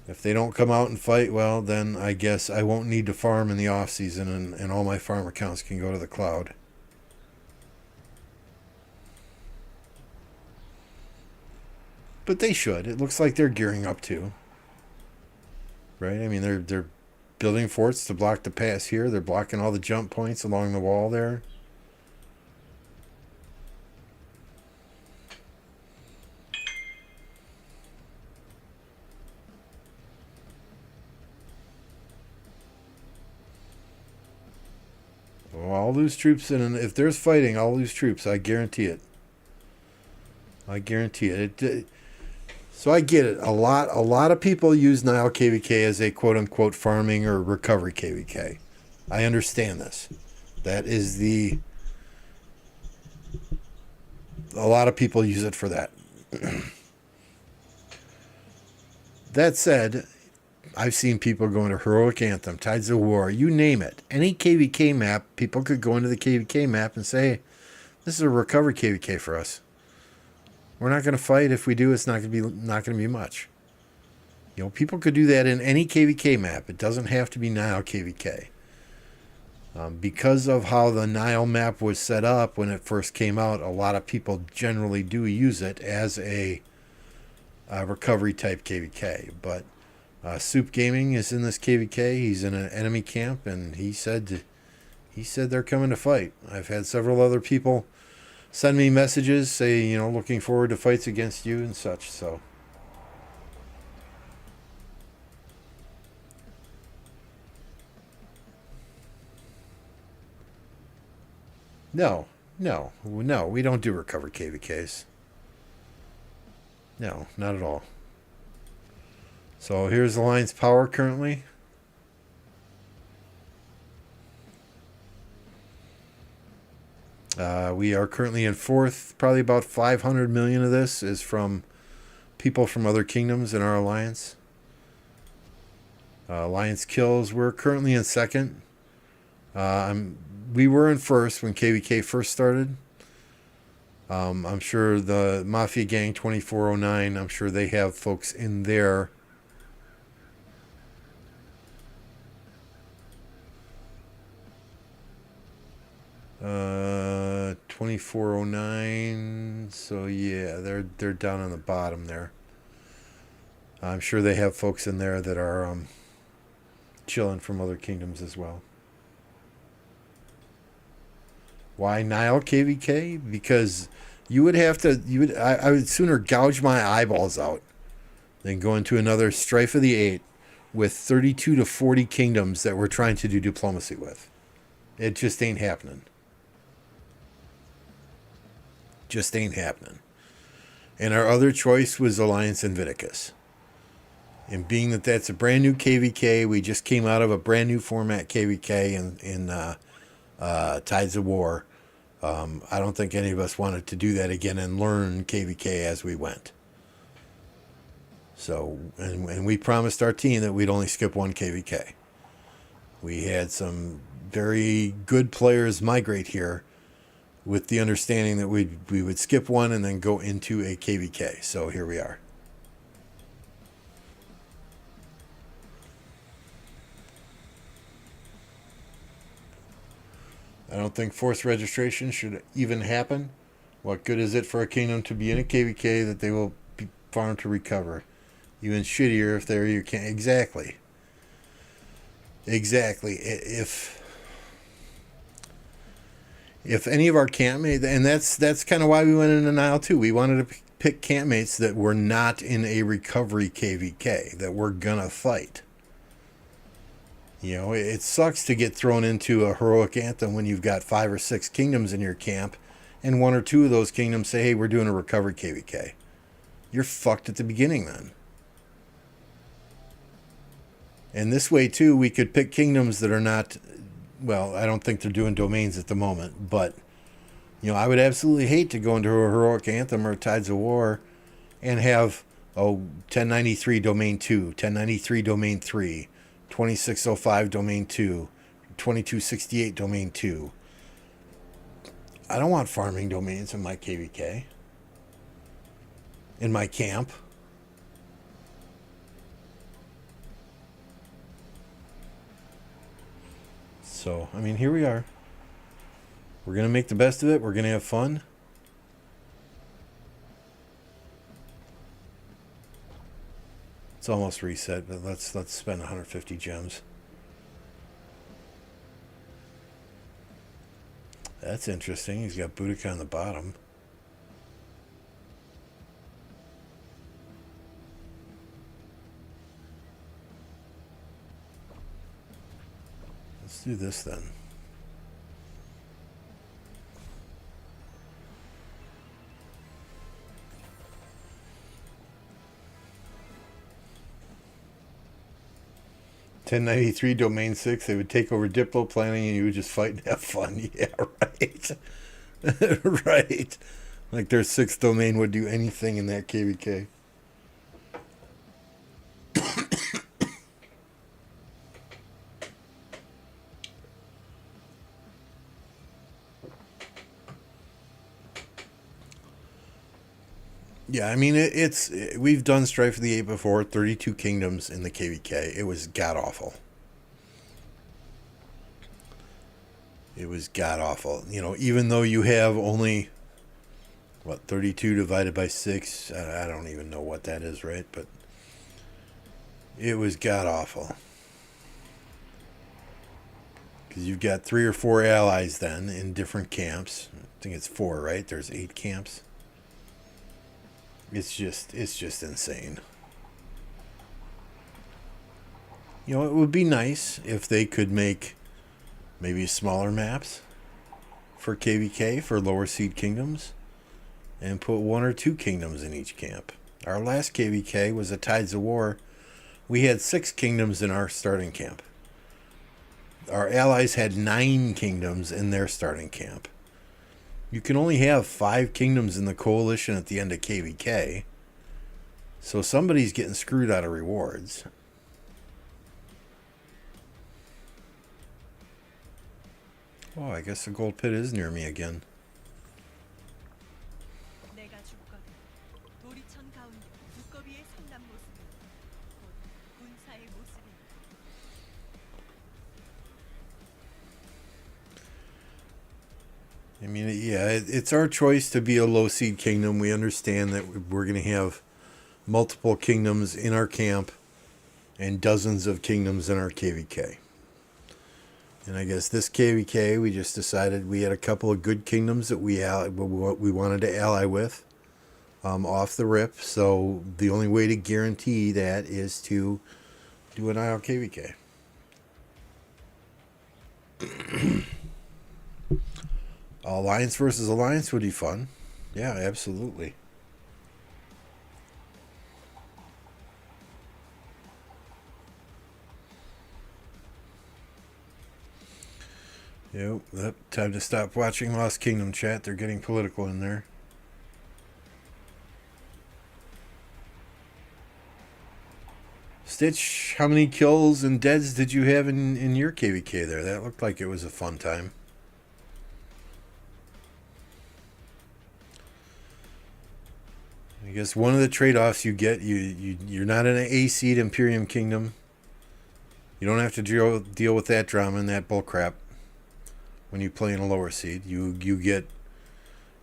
If they don't come out and fight, well, then I guess I won't need to farm in the off season and all my farm accounts can go to the cloud. But they should. It looks like they're gearing up to. Right? I mean, they're building forts to block the pass here. They're blocking all the jump points along the wall there. Well, I'll lose troops, and if there's fighting, I'll lose troops. I guarantee it. I guarantee it. So I get it. A lot of people use Nile KvK as a quote-unquote farming or recovery KvK. I understand this. That is a lot of people use it for that. That said, I've seen people go into Heroic Anthem, Tides of War, you name it. Any KvK map, people could go into the KvK map and say, this is a recovery KvK for us. We're not going to fight. If we do, it's not going to be much. You know, people could do that in any KvK map. It doesn't have to be Nile KvK. Because of how the Nile map was set up when it first came out, a lot of people generally do use it as a recovery type KvK. But Soup Gaming is in this KvK. He's in an enemy camp, and he said they're coming to fight. I've had several other people send me messages, say, you know, looking forward to fights against you and such. So no, we don't do recovery KvKs. No, not at all. So here's Alliance Power currently. We are currently in fourth. Probably about 500 million of this is from people from other kingdoms in our alliance. Alliance kills. We're currently in second. We were in first when KvK first started. I'm sure the Mafia Gang 2409, I'm sure they have folks in there. Uh, 2409. So yeah, they're down on the bottom there. I'm sure they have folks in there that are chilling from other kingdoms as well. Why Nile KvK? Because you would have to. I would sooner gouge my eyeballs out than go into another Strife of the Eight with 32 to 40 kingdoms that we're trying to do diplomacy with. It just ain't happening. Just ain't happening. And our other choice was Alliance Inviticus. And being that that's a brand new KvK, we just came out of a brand new format KvK in Tides of War. I don't think any of us wanted to do that again and learn KvK as we went. So, and we promised our team that we'd only skip one KvK. We had some very good players migrate here with the understanding that we would skip one and then go into a KvK. So here we are. I don't think forced registration should even happen. What good is it for a kingdom to be in a KvK that they will be farmed to recover? Even shittier if they're you can't exactly. If any of our campmates, and that's kind of why we went into Nile too. We wanted to pick campmates that were not in a recovery KvK, that we're gonna fight. You know, it sucks to get thrown into a heroic anthem when you've got 5 or 6 kingdoms in your camp, and 1 or 2 of those kingdoms say, "Hey, we're doing a recovery KvK." You're fucked at the beginning then. And this way too, we could pick kingdoms that are not. Well, I don't think they're doing domains at the moment, but you know, I would absolutely hate to go into a heroic anthem or Tides of War and have 1093 domain 2, 1093 domain 3, 2605 domain 2, 2268 domain 2. I don't want farming domains in my KvK. In my camp. So, I mean, here we are. We're going to make the best of it. We're going to have fun. It's almost reset, but let's spend 150 gems. That's interesting. He's got Boudica on the bottom. Let's do this then. (1093) domain 6. They would take over Diplo planning, and you would just fight and have fun. Yeah, right. Right. Like their 6th domain would do anything in that KvK. Yeah, I mean, we've done Strife of the 8 before, 32 kingdoms in the KvK. It was god-awful. It was god-awful. You know, even though you have only, 32 divided by 6? I don't even know what that is, right? But it was god-awful. Because you've got 3 or 4 allies then in different camps. I think it's 4, right? There's 8 camps. It's just insane. You know, it would be nice if they could make maybe smaller maps for KvK for lower seed kingdoms and put 1 or 2 kingdoms in each camp. Our last KvK was a Tides of War. We had 6 kingdoms in our starting camp. Our allies had 9 kingdoms in their starting camp. You can only have 5 kingdoms in the coalition at the end of KvK. So somebody's getting screwed out of rewards. Oh, I guess the gold pit is near me again. 내가 죽거든. 도리천 가운데 두꺼비의 상담 모습은 곧 군사의 모습이다. I mean, yeah, it's our choice to be a low seed kingdom. We understand that we're going to have multiple kingdoms in our camp and dozens of kingdoms in our KvK. And I guess this KvK, we just decided we had a couple of good kingdoms that we wanted to ally with off the rip. So the only way to guarantee that is to do an IL KvK. Alliance versus Alliance would be fun. Yeah, absolutely. Yep, time to stop watching Lost Kingdom chat. They're getting political in there. Stitch, how many kills and deads did you have in your KvK there? That looked like it was a fun time. I guess one of the trade-offs you get, you're not in an A-seed Imperium Kingdom. You don't have to deal with that drama and that bullcrap when you play in a lower seed. You get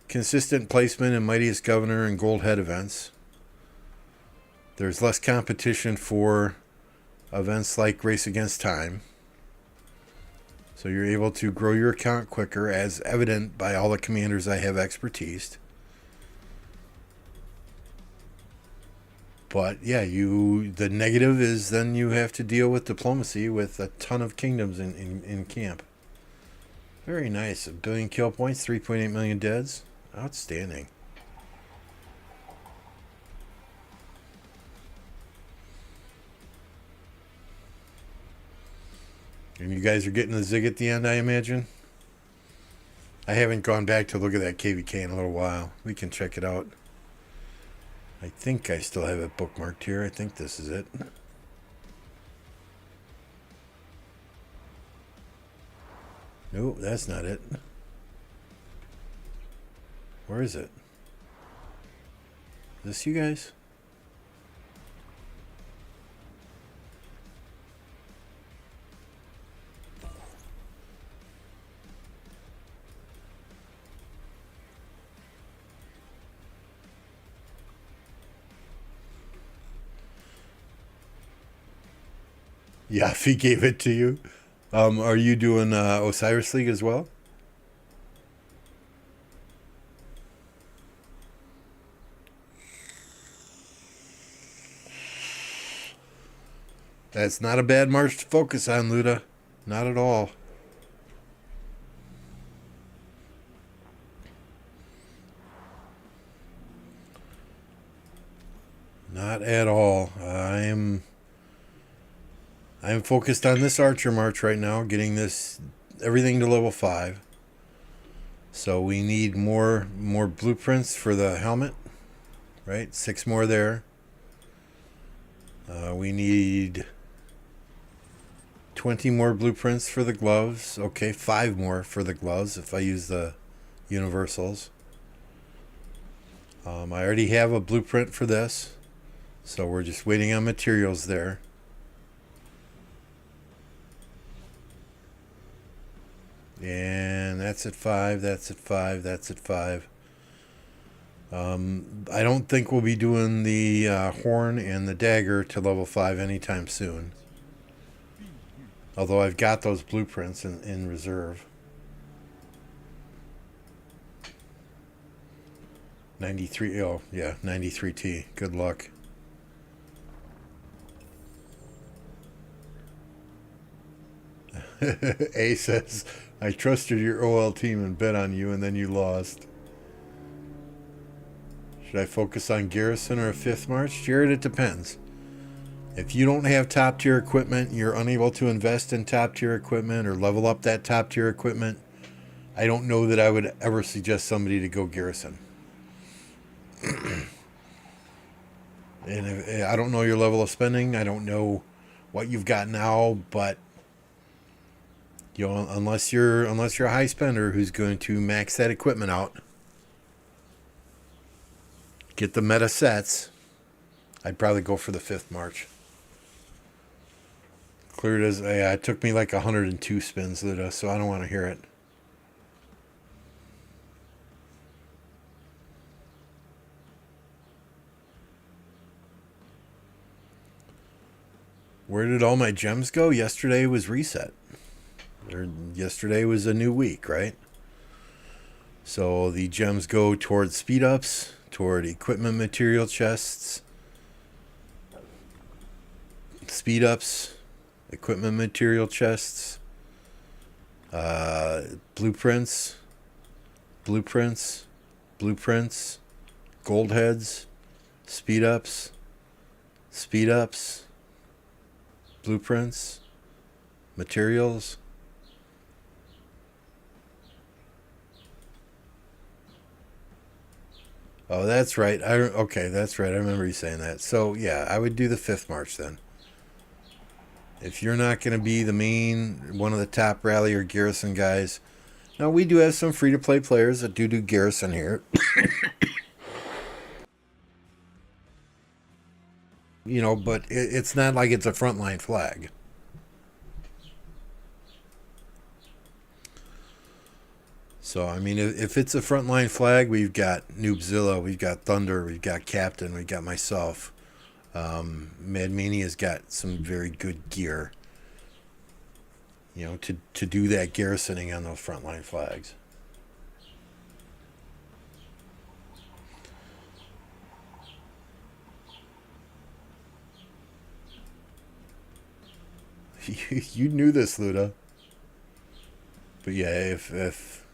consistent placement in Mightiest Governor and Gold Head events. There's less competition for events like Race Against Time. So you're able to grow your account quicker, as evident by all the commanders I have expertised. But yeah, the negative is then you have to deal with diplomacy with a ton of kingdoms in camp. Very nice. 1 billion kill points, 3.8 million deads. Outstanding. And you guys are getting the zig at the end, I imagine? I haven't gone back to look at that KvK in a little while. We can check it out. I think I still have it bookmarked here. I think this is it. Nope, that's not it. Where is it? Is this you guys? Yeah, if he gave it to you. Are you doing Osiris League as well? That's not a bad march to focus on, Luda. Not at all. Not at all. I'm focused on this Archer March right now, getting everything to level 5. So we need more blueprints for the helmet, right? 6 more there. We need 20 more blueprints for the gloves. Okay, 5 more for the gloves if I use the universals. I already have a blueprint for this, so we're just waiting on materials there. And that's at 5, that's at 5, that's at 5. I don't think we'll be doing the horn and the dagger to level 5 anytime soon. Although I've got those blueprints in reserve. 93, oh yeah, 93T. Good luck. A says, I trusted your OL team and bet on you, and then you lost. Should I focus on Garrison or a 5th March? Jared, it depends. If you don't have top tier equipment, you're unable to invest in top tier equipment or level up that top tier equipment, I don't know that I would ever suggest somebody to go garrison. And I don't know your level of spending. I don't know what you've got now, but you know, unless you're a high spender who's going to max that equipment out, get the meta sets, I'd probably go for the 5th March. Cleared as it took me like 102 spins, Luda, so I don't want to hear it. Where did all my gems go? Yesterday was reset. Yesterday was a new week, right? So the gems go toward speed ups, toward equipment material chests, speed ups, equipment material chests, blueprints, gold heads, speed ups, blueprints, materials. Oh, that's right. Okay, that's right. I remember you saying that. So yeah, I would do the 5th March then. If you're not going to be the main, one of the top rally or garrison guys. Now, we do have some free-to-play players that do garrison here. You know, but it's not like it's a frontline flag. So, I mean, if it's a frontline flag, we've got Noobzilla, we've got Thunder, we've got Captain, we've got myself. Mad Mania's got some very good gear, you know, to do that garrisoning on those frontline flags. You knew this, Luda. But yeah, if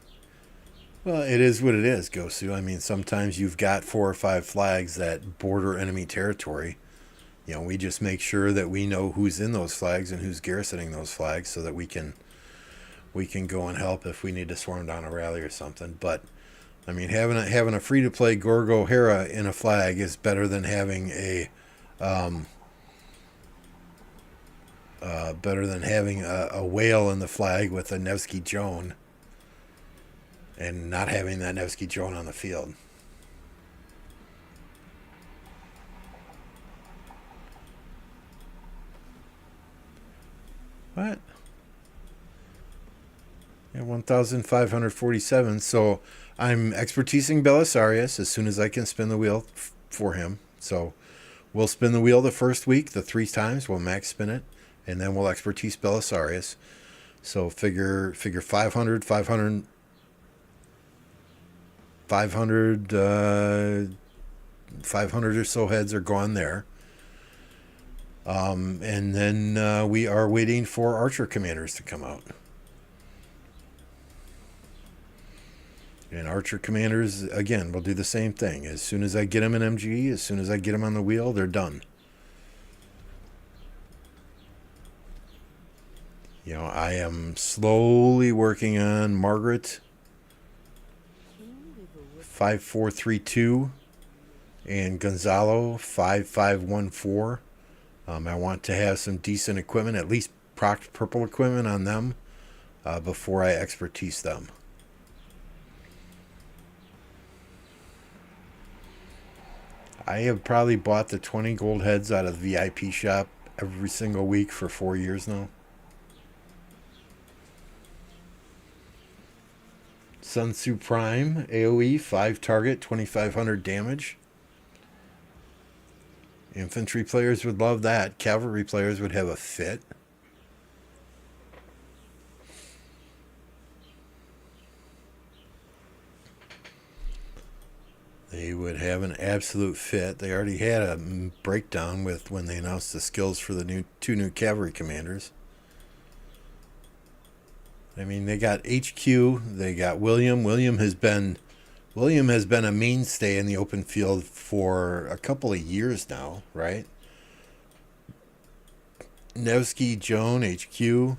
well, it is what it is, Gosu. I mean, sometimes you've got 4 or 5 flags that border enemy territory. You know, we just make sure that we know who's in those flags and who's garrisoning those flags so that we can go and help if we need to swarm down a rally or something. But I mean, having a free to play Gorgo Hera in a flag is better than having a whale in the flag with a Nevsky Joan and not having that Nevsky Joan on the field. What? Yeah, 1,547. So I'm expertising Belisarius as soon as I can spin the wheel for him. So we'll spin the wheel the first week, the 3 times. We'll max spin it, and then we'll expertise Belisarius. So figure 500, 500, 500, 500 or so heads are gone there. And then we are waiting for Archer Commanders to come out. And Archer Commanders, again, will do the same thing. As soon as I get them in MG, as soon as I get them on the wheel, they're done. You know, I am slowly working on Margaret 5432 and Gonzalo 5514. I want to have some decent equipment, at least proc purple equipment on them before I expertise them. I have probably bought the 20 gold heads out of the VIP shop every single week for 4 years now. Sun Tzu Prime, AoE, 5 target, 2,500 damage. Infantry players would love that. Cavalry players would have a fit. They would have an absolute fit. They already had a breakdown with when they announced the skills for the 2 new cavalry commanders. I mean, they got HQ. They got William. William has been a mainstay in the open field for a couple of years now, right? Nevsky, Joan, HQ.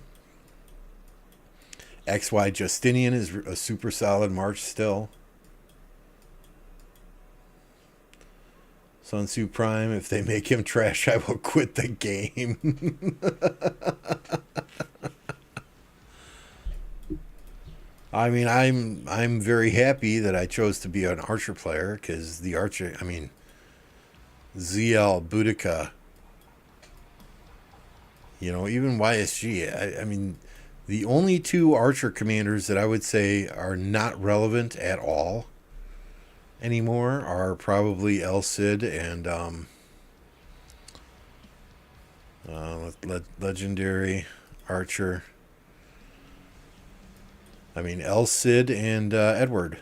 XY Justinian is a super solid march still. Sun Tzu Prime, if they make him trash, I will quit the game. I mean, I'm very happy that I chose to be an archer player, because the archer, I mean, ZL, Boudica, you know, even YSG. I mean, the only two archer commanders that I would say are not relevant at all anymore are probably El Cid and legendary archer. I mean, El Cid and Edward.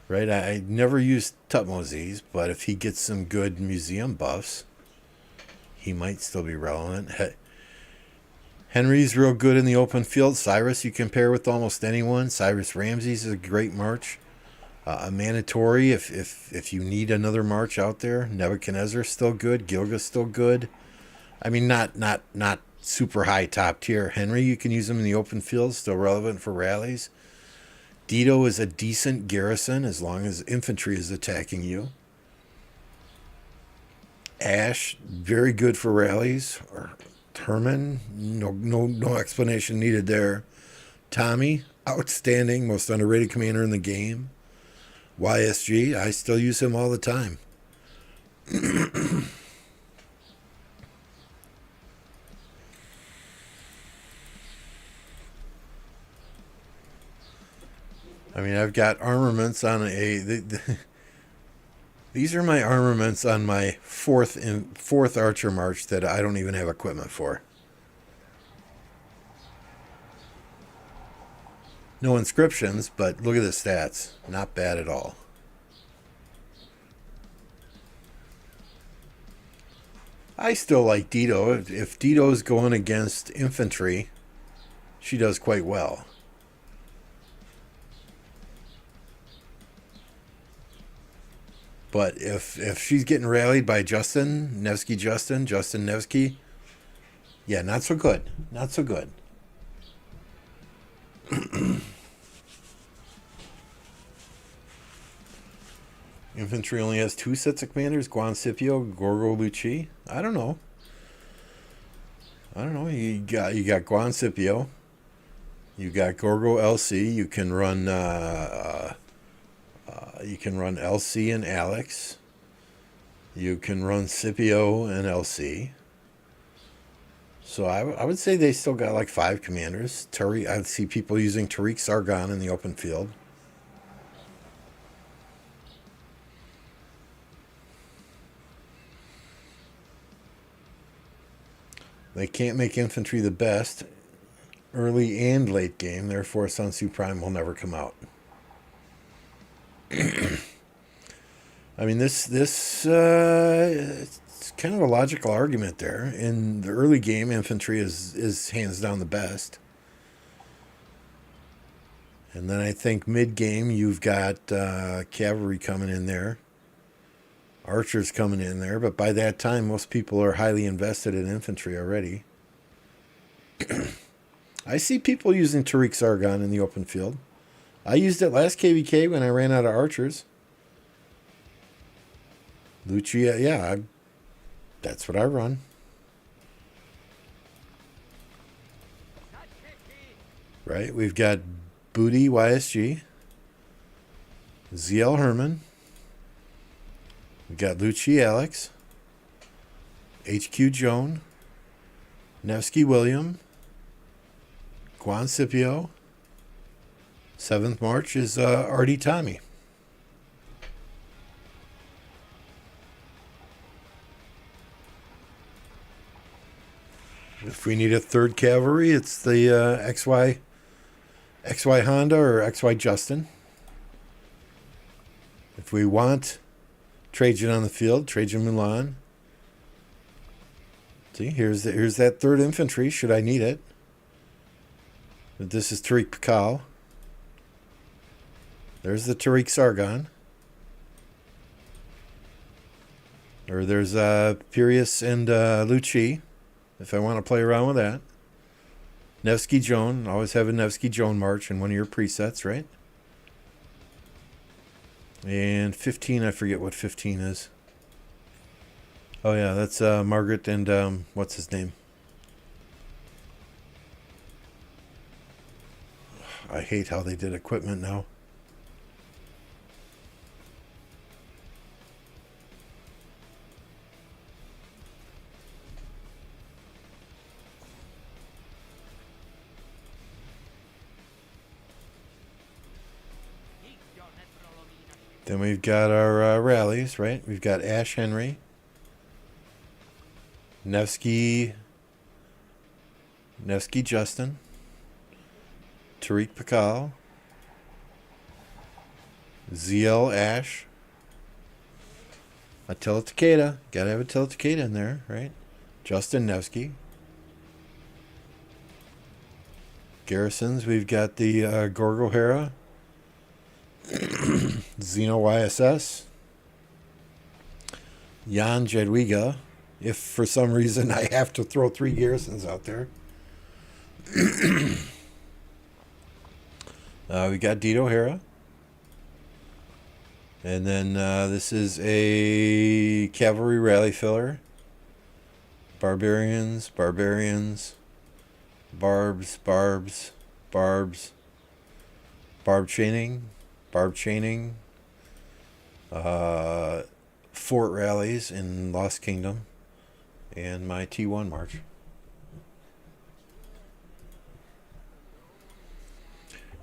Right? I never used Tutmosis, but if he gets some good museum buffs, he might still be relevant. Henry's real good in the open field. Cyrus you compare with almost anyone. Cyrus Ramses is a great march. A mandatory if you need another march out there. Nebuchadnezzar's still good. Gilga's still good. I mean, not super high top tier. Henry, you can use him in the open field, still relevant for rallies. Dido is a decent garrison as long as infantry is attacking you. Ash, very good for rallies. Or Herman, no explanation needed there. Tommy, outstanding, most underrated commander in the game. YSG, I still use him all the time. I mean, I've got armaments on these are my armaments on my fourth archer march that I don't even have equipment for. No inscriptions, but look at the stats. Not bad at all. I still like Dido. If Dido's going against infantry, she does quite well. But if she's getting rallied by Justin Nevsky, yeah, not so good. Not so good. Infantry only has 2 sets of commanders, Guan Scipio, Gorgo Luci. I don't know. You got Guan Scipio. You got Gorgo LC. You can run LC and Alex. You can run Scipio and LC. So I would say they still got like 5 commanders. I see people using Tariq Sargon in the open field. They can't make infantry the best early and late game, therefore Sun Tzu Prime will never come out. I mean, this it's kind of a logical argument there. In the early game, infantry is hands down the best. And then I think mid-game, you've got cavalry coming in there. Archers coming in there. But by that time, most people are highly invested in infantry already. I see people using Tariq Sargon in the open field. I used it last KvK when I ran out of archers. Lucia, yeah, that's what I run. Right, we've got Booty YSG, ZL Herman, we got Lucci Alex, HQ Joan, Nevsky William, Guan Scipio. 7th March is RD Tommy. If we need a 3rd cavalry, it's the XY Honda or XY Justin. If we want Trajan on the field, Trajan Milan. See, here's that 3rd infantry, should I need it. But this is Tariq Pakal. There's the Tariq Sargon. Or there's Pirius and Lucci, if I want to play around with that. Nevsky Joan. Always have a Nevsky Joan march in one of your presets, right? And 15, I forget what 15 is. Oh yeah, that's Margaret and what's his name? I hate how they did equipment now. Then we've got our rallies, right? We've got Ash Henry, Nevsky Justin, Tariq Pakal, ZL Ash, Attila Takeda. Gotta have Attila Takeda in there, right? Justin Nevsky. Garrisons, we've got the Gorgo Hera, Xeno YSS, Jan Jadwiga. If for some reason I have to throw 3 garrisons out there. We got Dito Hera. And then this is a cavalry rally filler. Barbarians, Barbs, Barb chaining, Fort rallies in Lost Kingdom, and my T1 march.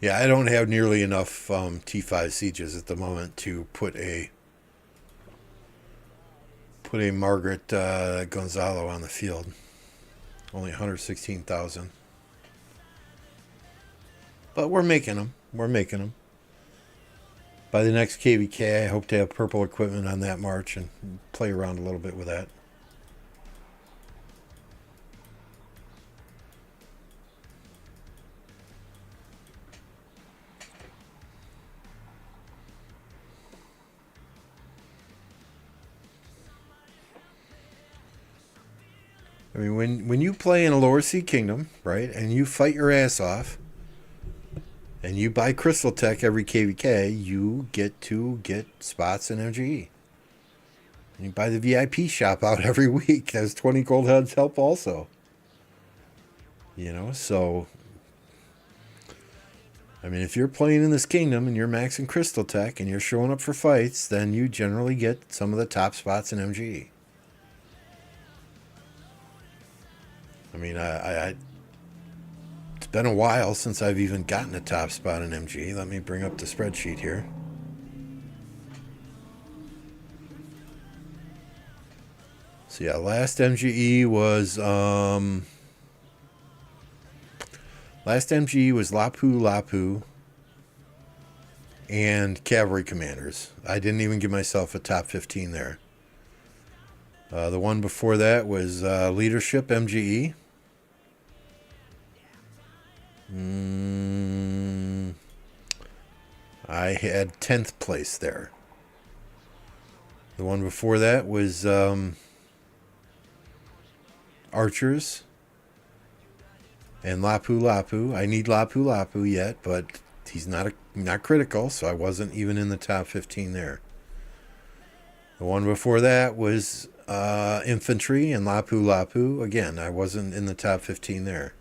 Yeah, I don't have nearly enough T5 sieges at the moment to put a Margaret Gonzalo on the field. Only 116,000. But we're making them. By the next KvK, I hope to have purple equipment on that march and play around a little bit with that. I mean, when you play in a lower sea kingdom, right, and you fight your ass off, and you buy Crystal Tech every KvK, you get to get spots in MGE. And you buy the VIP shop out every week. That's 20 gold heads help also. You know, so I mean, if you're playing in this kingdom and you're maxing Crystal Tech and you're showing up for fights, then you generally get some of the top spots in MGE. I mean, it's been a while since I've even gotten a top spot in MGE. Let me bring up the spreadsheet here. So yeah, last MGE was Lapu and Cavalry Commanders. I didn't even give myself a top 15 there. The one before that was Leadership MGE. I had 10th place there. The one before that was Archers and Lapu. I need Lapu yet, but he's not critical, so I wasn't even in the top 15 there. The one before that was Infantry and Lapu. Again, I wasn't in the top 15 there.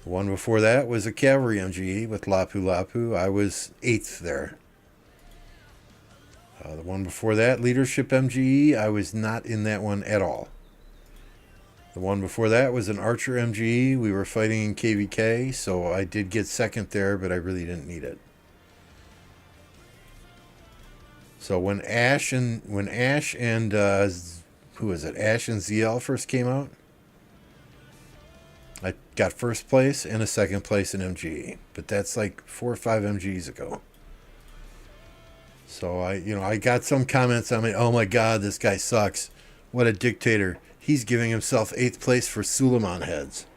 The one before that was a Cavalry MGE with Lapu. I was 8th there. The one before that, Leadership MGE, I was not in that one at all. The one before that was an Archer MGE. We were fighting in KvK, so I did get 2nd there, but I really didn't need it. So when Ash and who was it? Ash and ZL first came out, I got 1st place and a 2nd place in MGE, but that's like 4 or 5 MGEs ago. So I got some comments on me. Oh my God, this guy sucks. What a dictator. He's giving himself 8th place for Suleiman heads.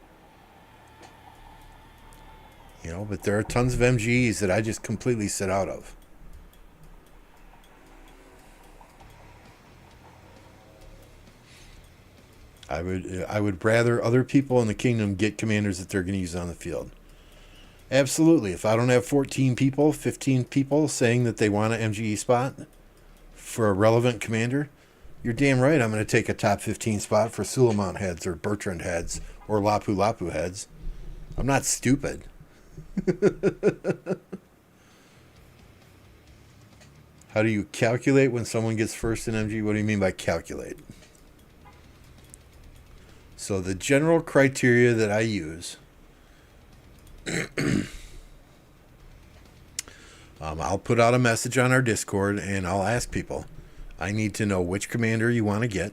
You know, but there are tons of MGEs that I just completely sit out of. I would rather other people in the kingdom get commanders that they're going to use on the field. Absolutely. If I don't have 14 people, 15 people saying that they want an MGE spot for a relevant commander, you're damn right I'm going to take a top 15 spot for Suleiman heads or Bertrand heads or Lapu Lapu heads. I'm not stupid. How do you calculate when someone gets first in MG? What do you mean by calculate? So the general criteria that I use, I'll put out a message on our Discord and I'll ask people, I need to know which commander you want to get,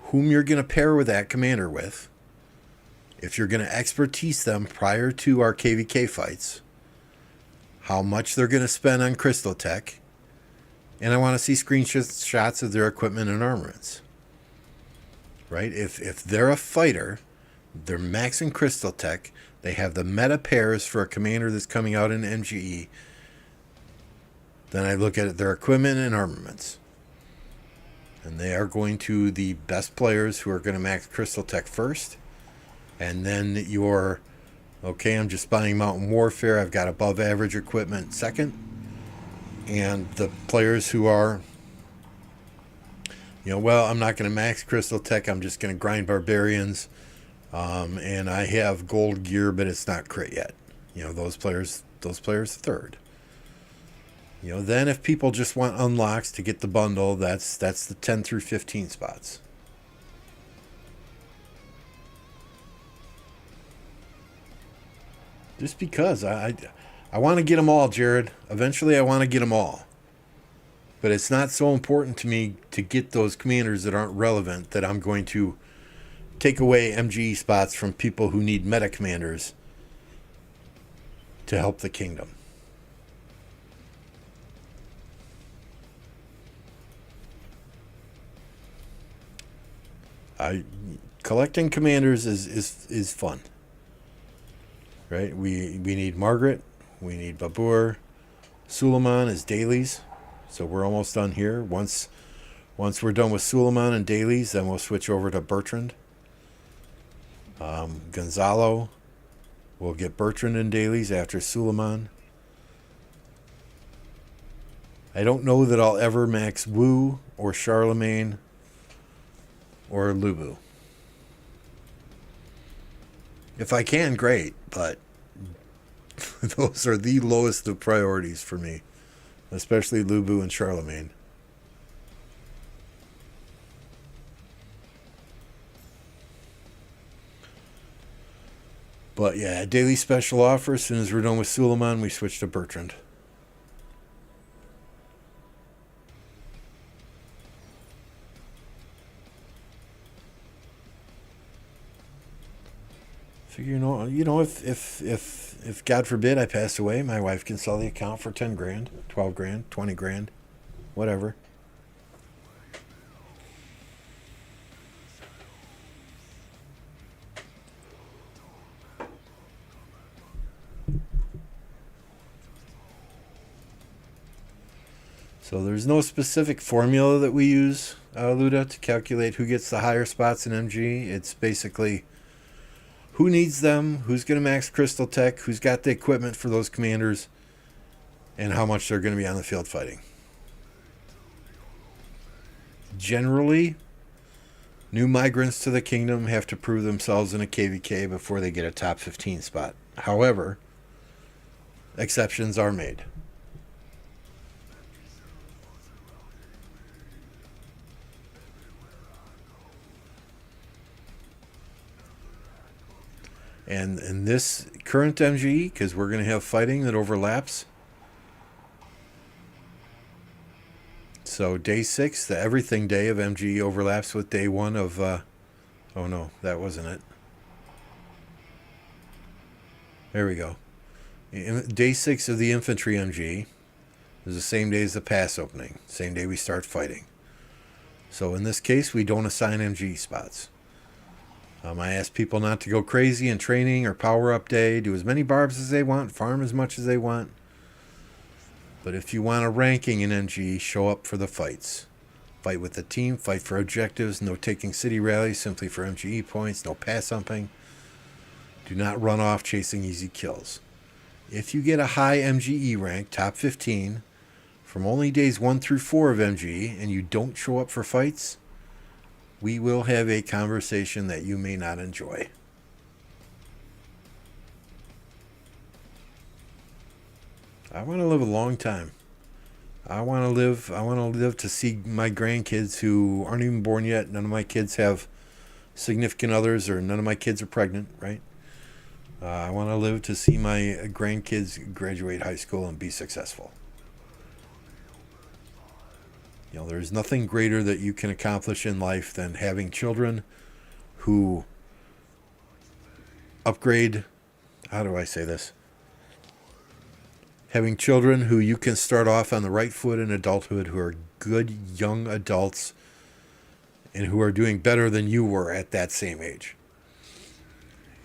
whom you're going to pair with that commander with, if you're going to expertise them prior to our KvK fights, how much they're going to spend on Crystal Tech, and I want to see screenshots of their equipment and armaments. Right? If they're a fighter, they're maxing Crystal Tech, they have the meta pairs for a commander that's coming out in MGE, then I look at their equipment and armaments. And they are going to the best players who are going to max Crystal Tech first. And then you're, okay, I'm just buying Mountain Warfare, I've got above average equipment second. And the players who are, well, I'm not going to max Crystal Tech, I'm just going to grind Barbarians. And I have gold gear, but it's not crit yet. Those players third. Then if people just want unlocks to get the bundle, that's the 10 through 15 spots. Just because I want to get them all, Jared. Eventually I want to get them all. But it's not so important to me to get those commanders that aren't relevant that I'm going to take away MGE spots from people who need meta commanders to help the kingdom. Collecting commanders is fun. Right? We need Margaret, we need Babur, Suleiman is dailies, so we're almost done here. Once we're done with Suleiman and dailies, then we'll switch over to Bertrand. Gonzalo, we'll get Bertrand and dailies after Suleiman. I don't know that I'll ever max Wu or Charlemagne or Lubu. If I can, great, but those are the lowest of priorities for me, especially Lubu and Charlemagne. But yeah, daily special offer. As soon as we're done with Suleiman, we switch to Bertrand. Figure, if God forbid I pass away, my wife can sell the account for 10 grand, 12 grand, 20 grand, whatever. So there's no specific formula that we use, Luda, to calculate who gets the higher spots in MG. It's basically who needs them, who's going to max Crystal Tech, who's got the equipment for those commanders, and how much they're going to be on the field fighting. Generally, new migrants to the kingdom have to prove themselves in a KvK before they get a top 15 spot. However, exceptions are made. And in this current MGE, because we're going to have fighting that overlaps. So day 6, the everything day of MGE overlaps with day 1 of... oh no, that wasn't it. There we go. Day 6 of the infantry MGE is the same day as the pass opening. Same day we start fighting. So in this case, we don't assign MGE spots. I ask people not to go crazy in training or power-up day. Do as many barbs as they want. Farm as much as they want. But if you want a ranking in MG, show up for the fights. Fight with the team. Fight for objectives. No taking city rallies simply for MGE points. No pass humping. Do not run off chasing easy kills. If you get a high MGE rank, top 15, from only days 1 through 4 of MGE, and you don't show up for fights, we will have a conversation that you may not enjoy. I want to live a long time. I want to live to see my grandkids who aren't even born yet. None of my kids have significant others, or none of my kids are pregnant, right? I want to live to see my grandkids graduate high school and be successful. You know, there's nothing greater that you can accomplish in life than having children who upgrade. How do I say this? Having children who you can start off on the right foot in adulthood, who are good young adults and who are doing better than you were at that same age.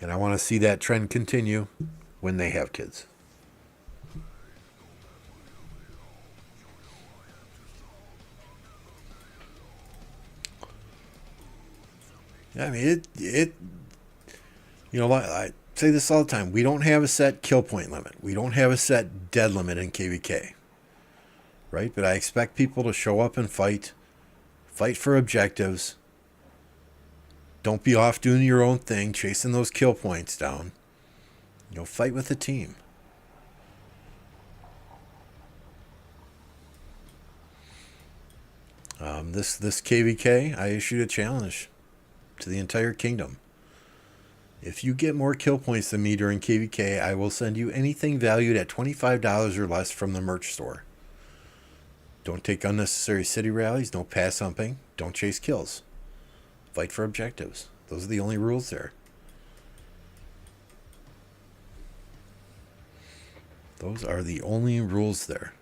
And I want to see that trend continue when they have kids. I mean, I say this all the time. We don't have a set kill point limit. We don't have a set dead limit in KvK. Right? But I expect people to show up and fight for objectives. Don't be off doing your own thing, chasing those kill points down. Fight with the team. This KvK, I issued a challenge to the entire kingdom. If you get more kill points than me during KvK, I will send you anything valued at $25 or less from the merch store. Don't take unnecessary city rallies, no pass humping, don't chase kills. Fight for objectives. Those are the only rules there. Those are the only rules there.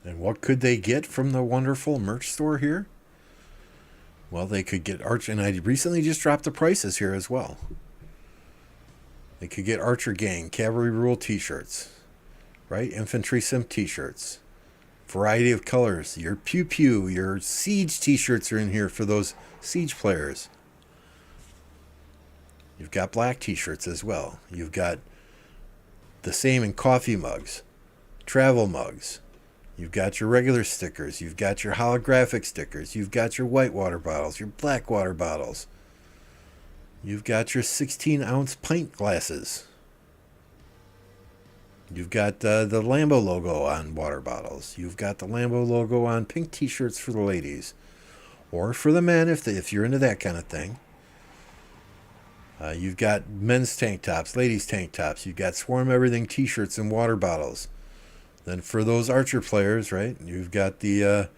And what could they get from the wonderful merch store here? Well, they could get Archer, and I recently just dropped the prices here as well. They could get Archer Gang, Cavalry Rule t-shirts, right? Infantry Sim t-shirts, variety of colors. Your Pew Pew, your Siege t-shirts are in here for those Siege players. You've got black t-shirts as well. You've got the same in coffee mugs, travel mugs. You've got your regular stickers. You've got your holographic stickers. You've got your white water bottles, your black water bottles. You've got your 16-ounce pint glasses. You've got the Lambo logo on water bottles. You've got the Lambo logo on pink t-shirts for the ladies. Or for the men, if you're into that kind of thing. You've got men's tank tops, ladies' tank tops. You've got Swarm Everything t-shirts and water bottles. Then for those Archer players, right, you've got the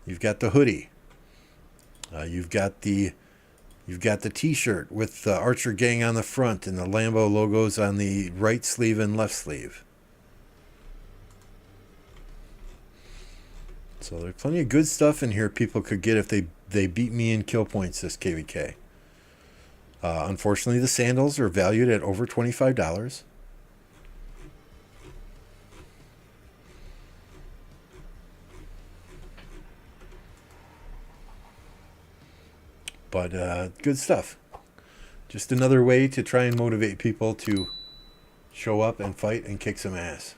hoodie. You've got the t-shirt with the Archer Gang on the front and the Lambo logos on the right sleeve and left sleeve. So there's plenty of good stuff in here people could get if they beat me in kill points this KvK. Unfortunately, the sandals are valued at over $25. But good stuff. Just another way to try and motivate people to show up and fight and kick some ass.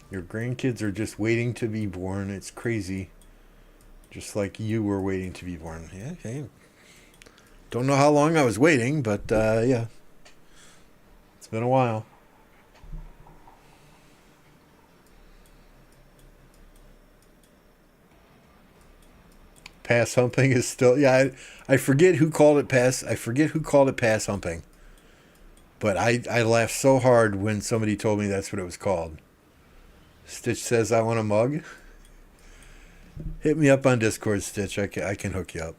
Your grandkids are just waiting to be born. It's crazy. Just like you were waiting to be born. Yeah, okay. Don't know how long I was waiting, but yeah. It's been a while. Pass humping is still, yeah. I forget who called it pass. I forget who called it pass humping. But I laughed so hard when somebody told me that's what it was called. Stitch says, I want a mug. Hit me up on Discord, Stitch. I can hook you up.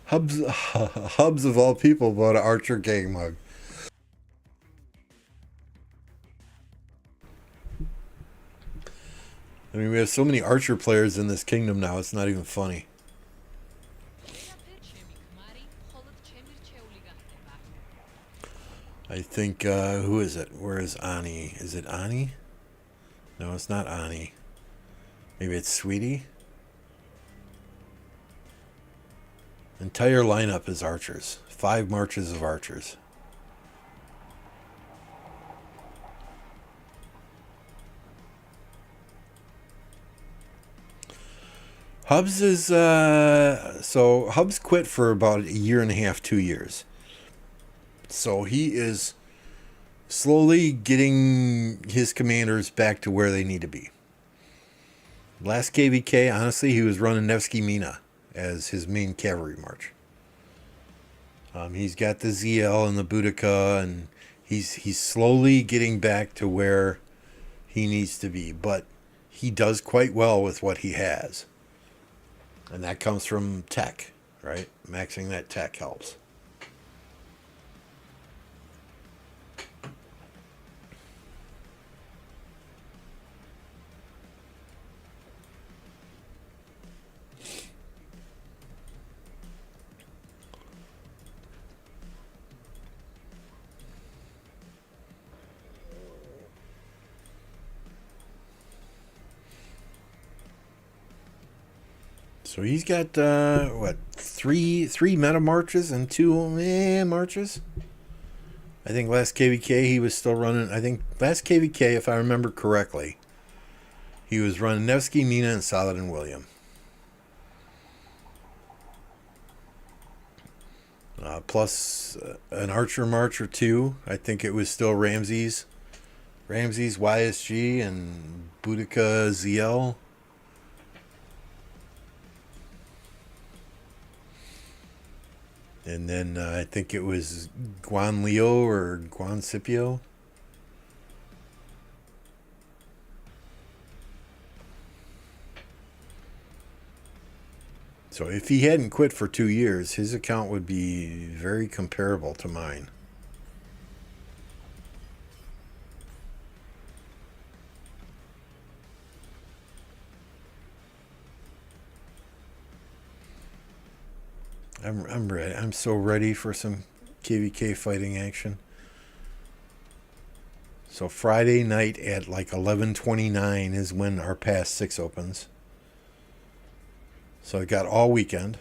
Hubs of all people bought an Archer gang mug. I mean, we have so many Archer players in this kingdom now, it's not even funny. I think, who is it? Where is Ani? Is it Ani? No, it's not Ani. Maybe it's Sweetie? Entire lineup is Archers. 5 marches of Archers. Hubs is, so Hubs quit for about a year and a half, 2 years. So he is slowly getting his commanders back to where they need to be. Last KvK, honestly, he was running Nevsky Mina as his main cavalry march. He's got the ZL and the Boudica, and he's slowly getting back to where he needs to be. But he does quite well with what he has. And that comes from tech, right? Maxing that tech helps. So he's got, what, three meta marches and 2 marches? I think last KvK he was still running, I think last KvK, if I remember correctly, he was running Nevsky, Mina, and Saladin William. Plus an Archer march or 2. I think it was still Ramses, YSG, and Boudica ZL. And then I think it was Guan Leo or Guan Scipio. So if he hadn't quit for 2 years, his account would be very comparable to mine. I'm ready. I'm so ready for some KvK fighting action. So Friday night at like 11:29 is when our Pass 6 opens. So I got all weekend.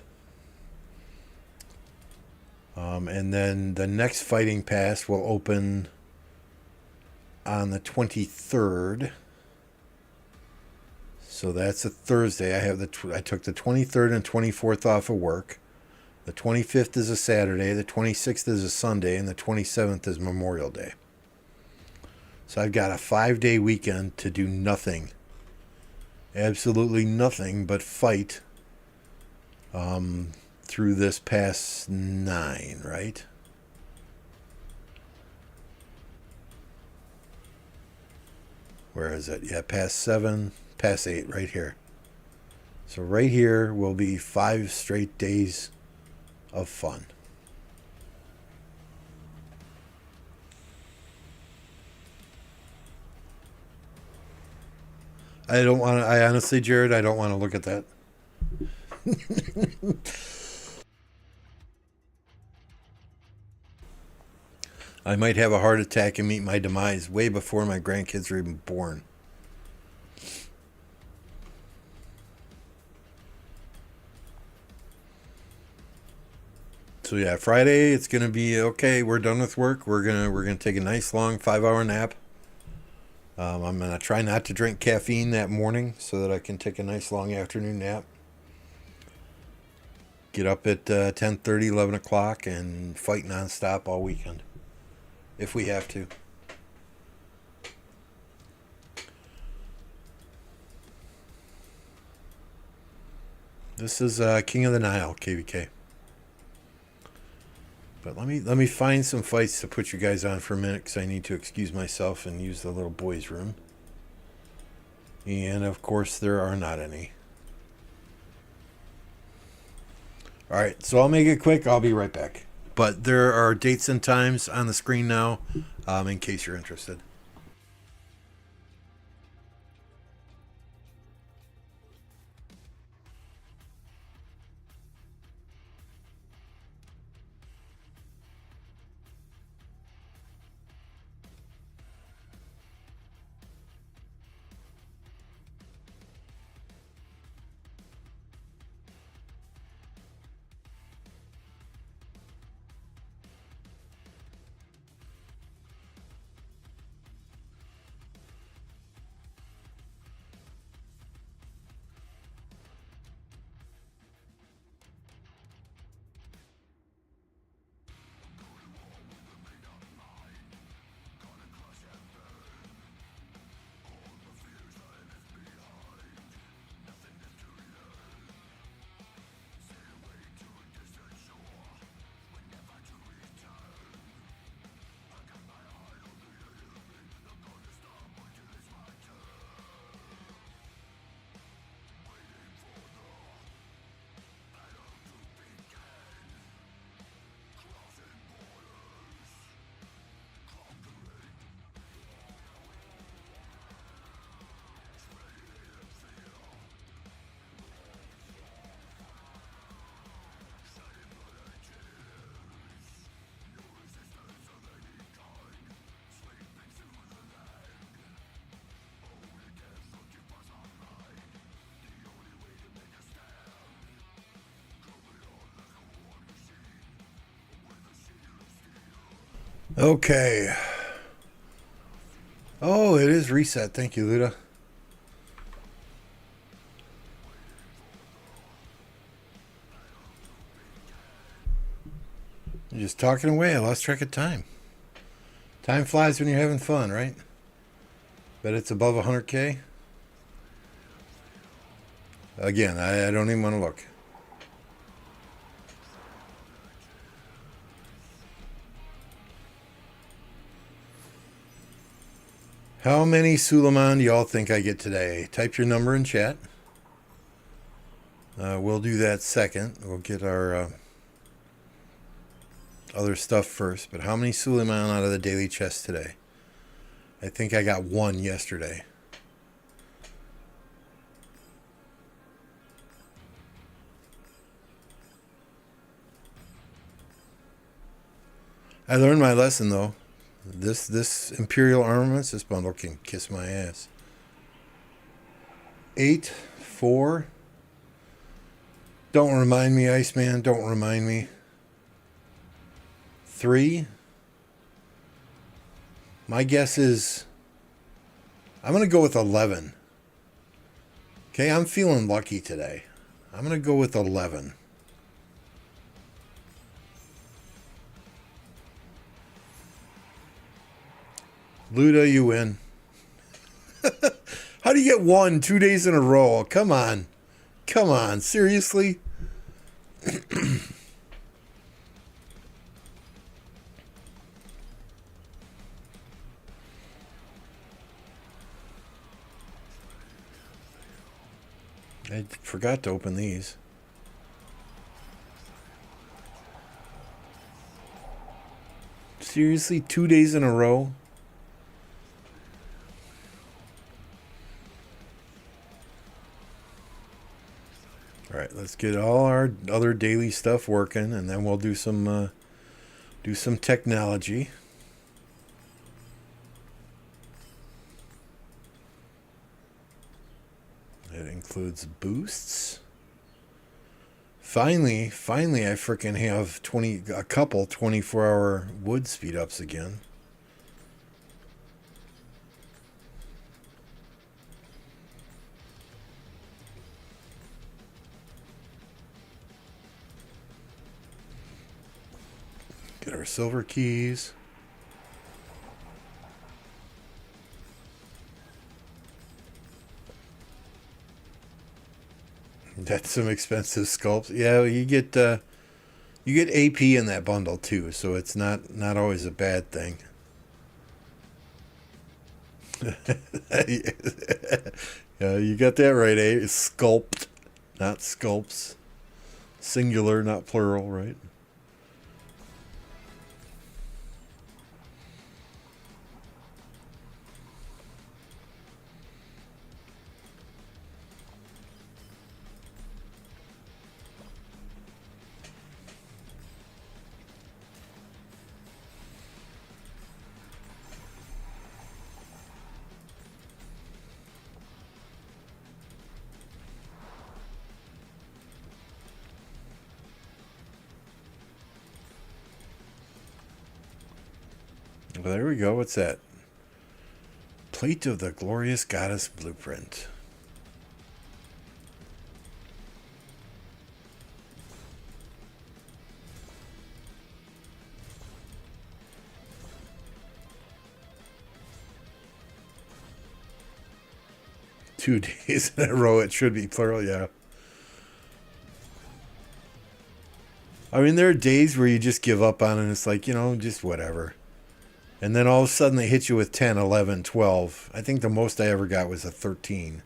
And then the next fighting pass will open on the 23rd. So that's a Thursday. I took the 23rd and 24th off of work. The 25th is a Saturday, the 26th is a Sunday, and the 27th is Memorial Day. So I've got a 5-day weekend to do nothing. Absolutely nothing but fight through this Pass 9, right? Where is it? Yeah, Pass 7, Pass 8, right here. So right here will be 5 straight days of fun. I honestly, Jared, I don't want to look at that. I might have a heart attack and meet my demise way before my grandkids are even born. So yeah, Friday it's gonna be okay. We're done with work. We're gonna take a nice long 5-hour nap. I'm gonna try not to drink caffeine that morning so that I can take a nice long afternoon nap. Get up at 10:30, 11 o'clock, and fight nonstop all weekend, if we have to. This is King of the Nile, KvK. But let me find some fights to put you guys on for a minute, because I need to excuse myself and use the little boys' room. And of course there are not any. All right, so I'll make it quick. I'll be right back. But there are dates and times on the screen now, in case you're interested. Okay. Oh, it is reset. Thank you, Luda. You're just talking away. I lost track of time. Time flies when you're having fun, right? Bet it's above 100K. Again, I don't even want to look. How many Suleiman do y'all think I get today? Type your number in chat. We'll do that second. We'll get our other stuff first. But how many Suleiman out of the daily chest today? I think I got one yesterday. I learned my lesson though. This Imperial Armaments, this bundle can kiss my ass. 8, 4. Don't remind me, Iceman. Don't remind me. 3. My guess is I'm going to go with 11. Okay, I'm feeling lucky today. I'm going to go with 11. Luda, you win. How do you get one 2 days in a row? Come on. Come on. Seriously? I forgot to open these. Seriously? 2 days in a row? All right, let's get all our other daily stuff working, and then we'll do some technology. It includes boosts. Finally, I freaking have a couple 24-hour wood speed ups again. Get our silver keys. That's some expensive sculpts. Yeah, you get AP in that bundle too, so it's not always a bad thing. Yeah, you got that right, eh? It's sculpt, not sculpts. Singular, not plural, right? Well, there we go. What's that? Plate of the Glorious Goddess Blueprint. Two days in a row, it should be plural, yeah. I mean, there are days where you just give up on it and it's like, you know, just whatever. And then all of a sudden they hit you with 10, 11, 12. I think the most I ever got was a 13.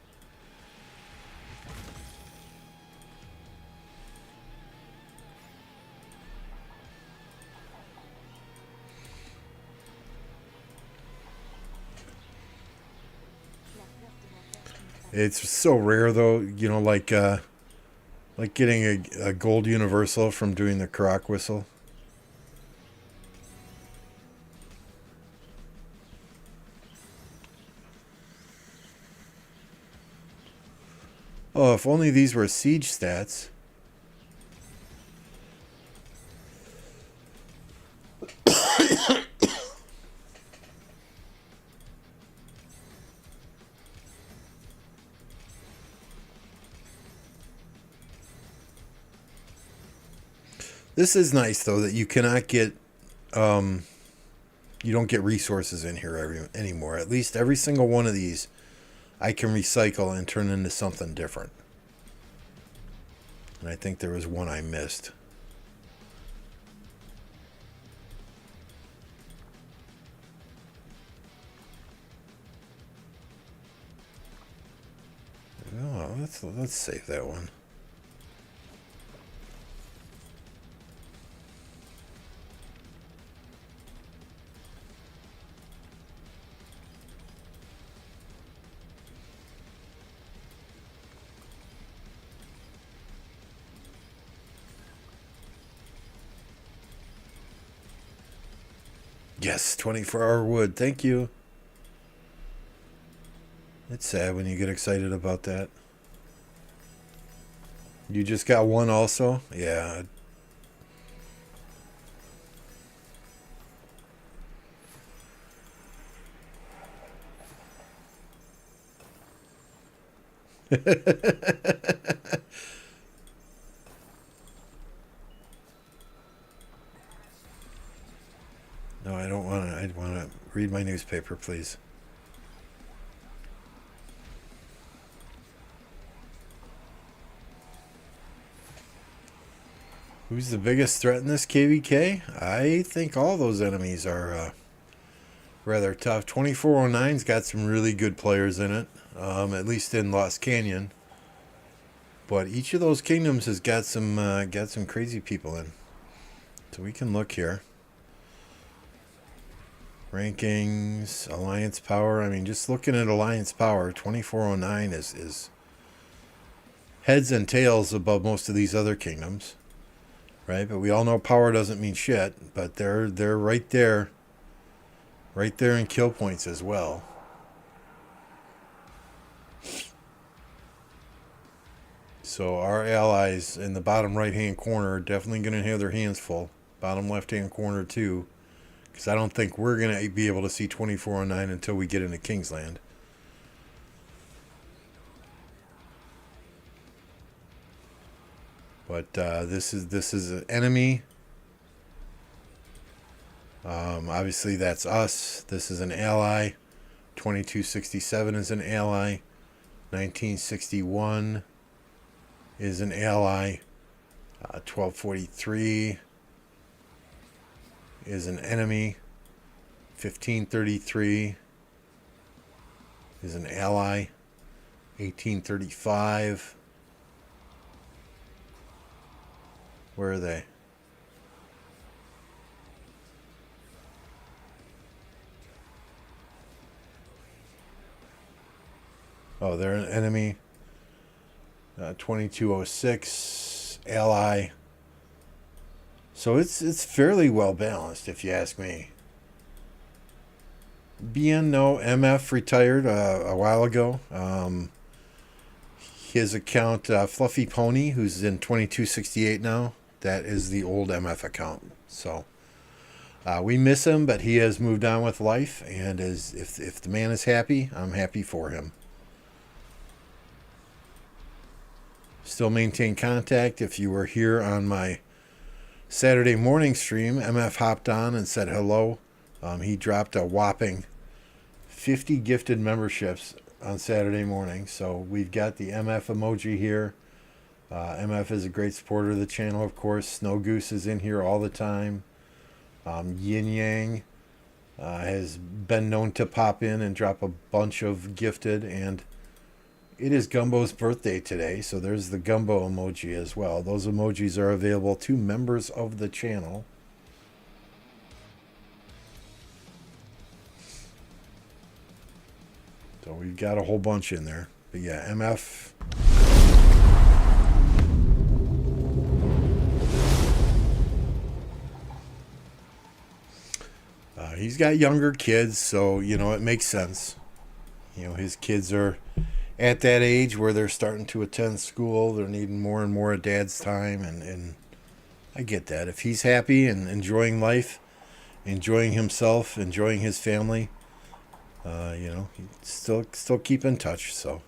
It's so rare though, you know, like getting a gold universal from doing the Karak whistle. Oh, if only these were siege stats. This is nice though that you cannot get you don't get resources in here anymore. At least every single one of these I can recycle and turn into something different. And I think there was one I missed. Oh, let's save that one. Yes, 24-hour wood. Thank you. It's sad when you get excited about that. You just got one also? Yeah. No, I don't want to. I want to read my newspaper, please. Who's the biggest threat in this KvK? I think all those enemies are rather tough. 2409's got some really good players in it, at least in Lost Canyon. But each of those kingdoms has got some crazy people in. So we can look here. Rankings, alliance power. I mean, just looking at alliance power, 2409 is heads and tails above most of these other kingdoms, right? But we all know power doesn't mean shit. But they're right there in kill points as well. So our allies in the bottom right-hand corner are definitely going to have their hands full. Bottom left-hand corner too. Because I don't think we're going to be able to see 2409 until we get into Kingsland. But this is an enemy. Obviously, that's us. This is an ally. 2267 is an ally. 1961 is an ally. 1243 is an enemy. 1533 is an ally. 1835 Where are they? Oh, they're an enemy. 2206 ally. So it's fairly well balanced, if you ask me. BN, no, MF retired a while ago. His account, Fluffy Pony, who's in 2268 now, that is the old MF account. So we miss him, but he has moved on with life, and if the man is happy, I'm happy for him. Still maintain contact. If you were here on my Saturday morning stream, MF hopped on and said hello. He dropped a whopping 50 gifted memberships on Saturday morning. So we've got the MF emoji here. MF is a great supporter of the channel, of course. Snow Goose is in here all the time. Yin Yang has been known to pop in and drop a bunch of gifted, and it is Gumbo's birthday today, so there's the Gumbo emoji as well. Those emojis are available to members of the channel. So we've got a whole bunch in there. But yeah, MF. He's got younger kids, so, you know, it makes sense. You know, his kids are at that age where they're starting to attend school. They're needing more and more of dad's time, and I get that. If he's happy and enjoying life, enjoying himself, enjoying his family, you know, still keep in touch. So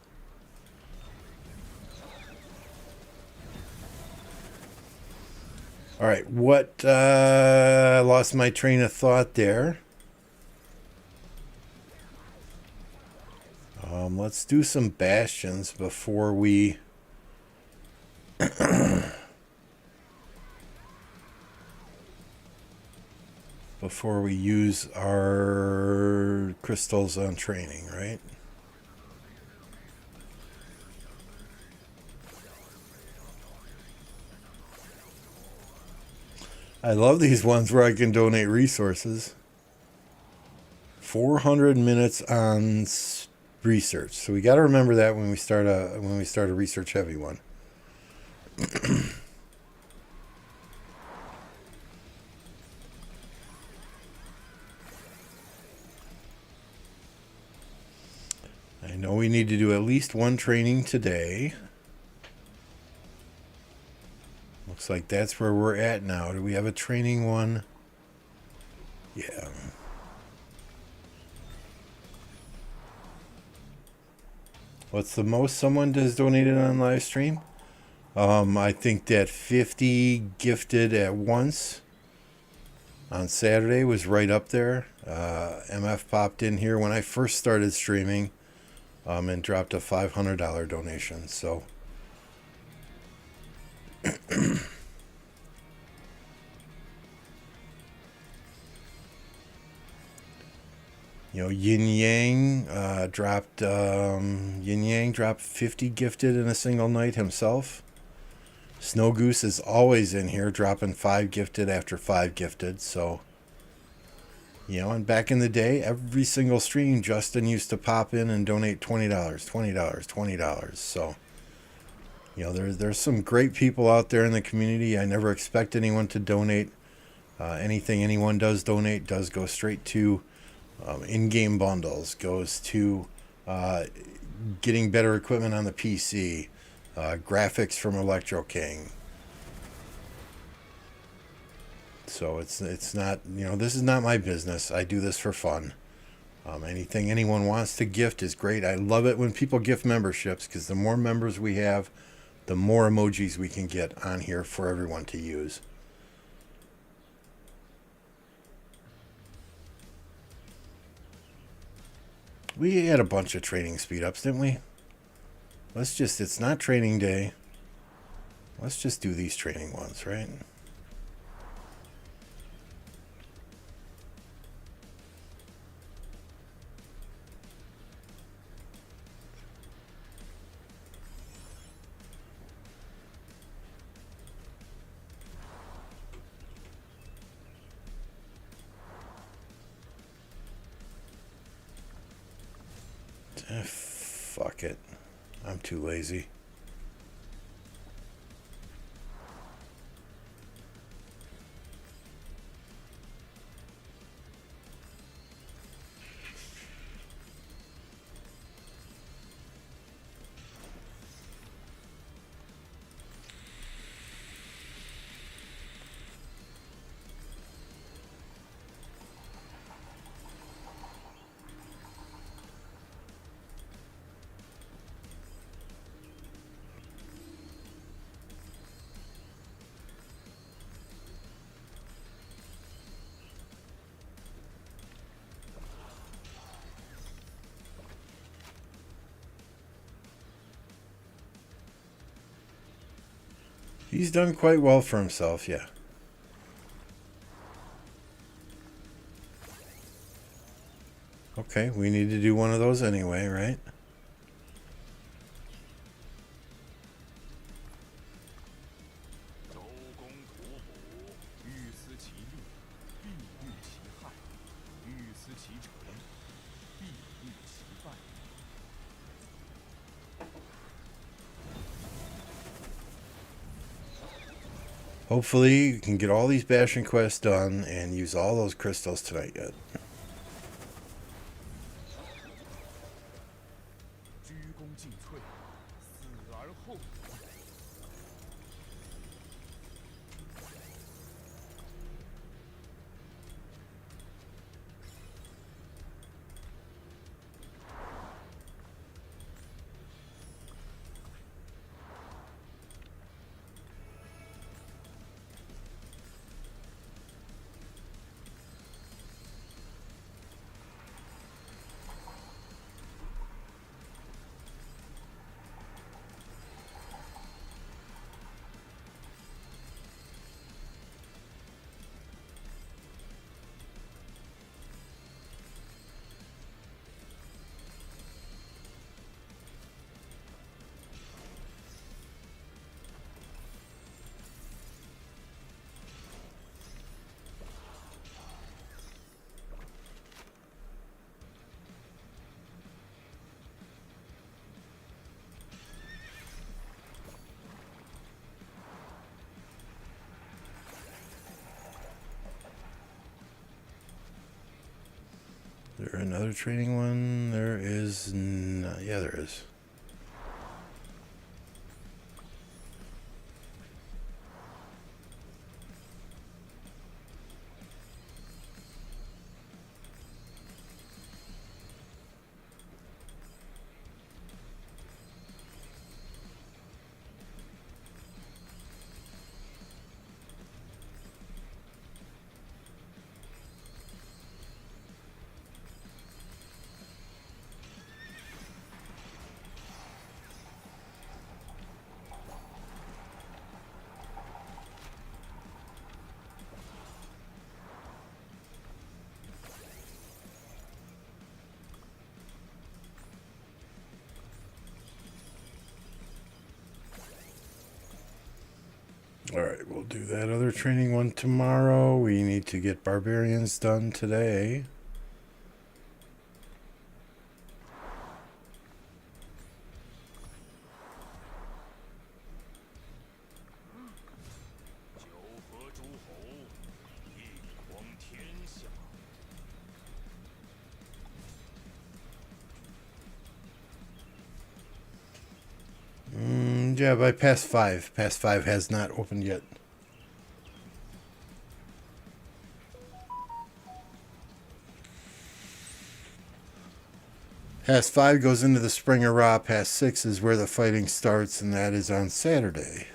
all right, what I lost my train of thought there. Let's do some bastions before we before we use our crystals on training, right? I love these ones where I can donate resources. 400 minutes on research. So we got to remember that when we start a research heavy one. I know we need to do at least one training today. Looks like that's where we're at now. Do we have a training one? Yeah. What's the most someone has donated on live stream? I think that 50 gifted at once on Saturday was right up there. MF popped in here when I first started streaming and dropped a $500 donation. So you know, Yin Yang dropped 50 gifted in a single night himself. Snow Goose is always in here dropping 5 gifted after 5 gifted. So, you know, and back in the day, every single stream, Justin used to pop in and donate $20, $20. So, you know, there's some great people out there in the community. I never expect anyone to donate. Anything anyone does donate does go straight to in-game bundles, goes to getting better equipment on the PC, graphics from Electro King. So it's not, you know, this is not my business. I do this for fun. Anything anyone wants to gift is great. I love it when people gift memberships, because the more members we have, the more emojis we can get on here for everyone to use. We had a bunch of training speed ups, didn't we? It's not training day. Let's just do these training ones, right? Fuck it. I'm too lazy. He's done quite well for himself, yeah. Okay, we need to do one of those anyway, right? 周公吐哺，欲思其利，必欲其害；欲思其成，必欲其败。 Hopefully, you can get all these bashing quests done and use all those crystals tonight yet. 鞠躬尽瘁，死而后已。 Is there another training one? There is. Yeah, there is. Alright, we'll do that other training one tomorrow. We need to get barbarians done today. Yeah, by past 5. Past 5 has not opened yet. Past 5 goes into the Spring of Ra. Past 6 is where the fighting starts, and that is on Saturday.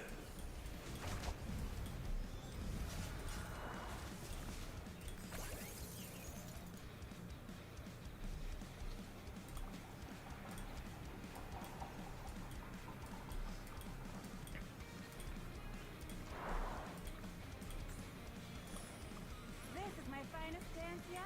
This is my finest dance yet?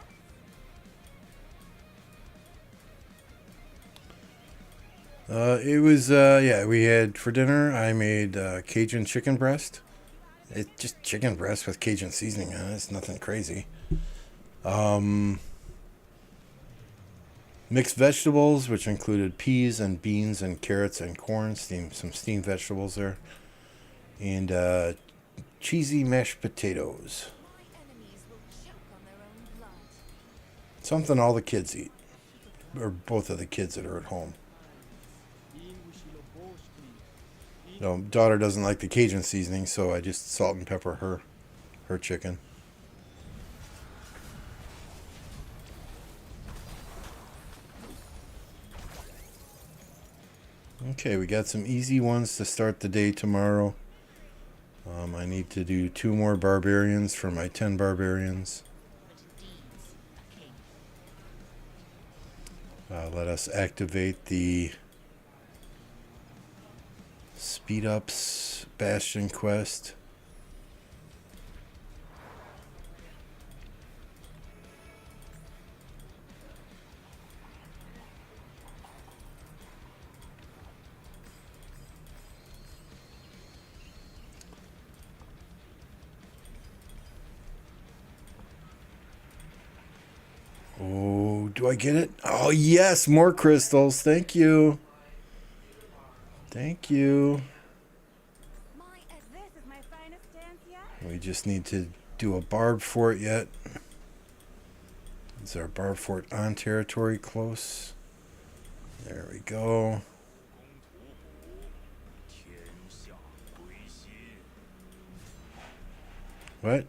It was, yeah, we had for dinner, I made Cajun chicken breast. It's just chicken breast with Cajun seasoning on it. It's nothing crazy. Mixed vegetables, which included peas and beans and carrots and corn, some steamed vegetables there, and cheesy mashed potatoes. My enemies will choke on their own blood. Something all the kids eat, or both of the kids that are at home. No, daughter doesn't like the Cajun seasoning, so I just salt and pepper her chicken. Okay, we got some easy ones to start the day tomorrow. I need to do 2 more barbarians for my 10 barbarians. Let us activate the Speed Ups Bastion quest. Oh, do I get it? Oh, yes, more crystals. Thank you. Thank you. This is my finest dance yet. We just need to do a barb fort yet. Is our barb fort on territory close? There we go. 天下归心。 What?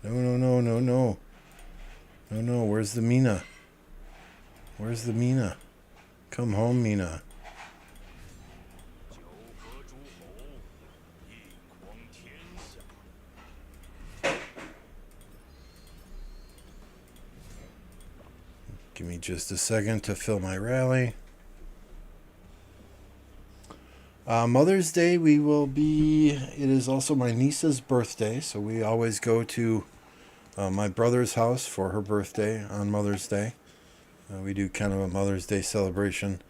No, no, no, no, no. No, no, where's the Mina? Where's the Mina? Come home, Mina. 九合诸侯，一匡天下。 Give me just a second to fill my rally. Mother's Day, it is also my niece's birthday, so we always go to my brother's house for her birthday on Mother's Day. We do kind of a Mother's Day celebration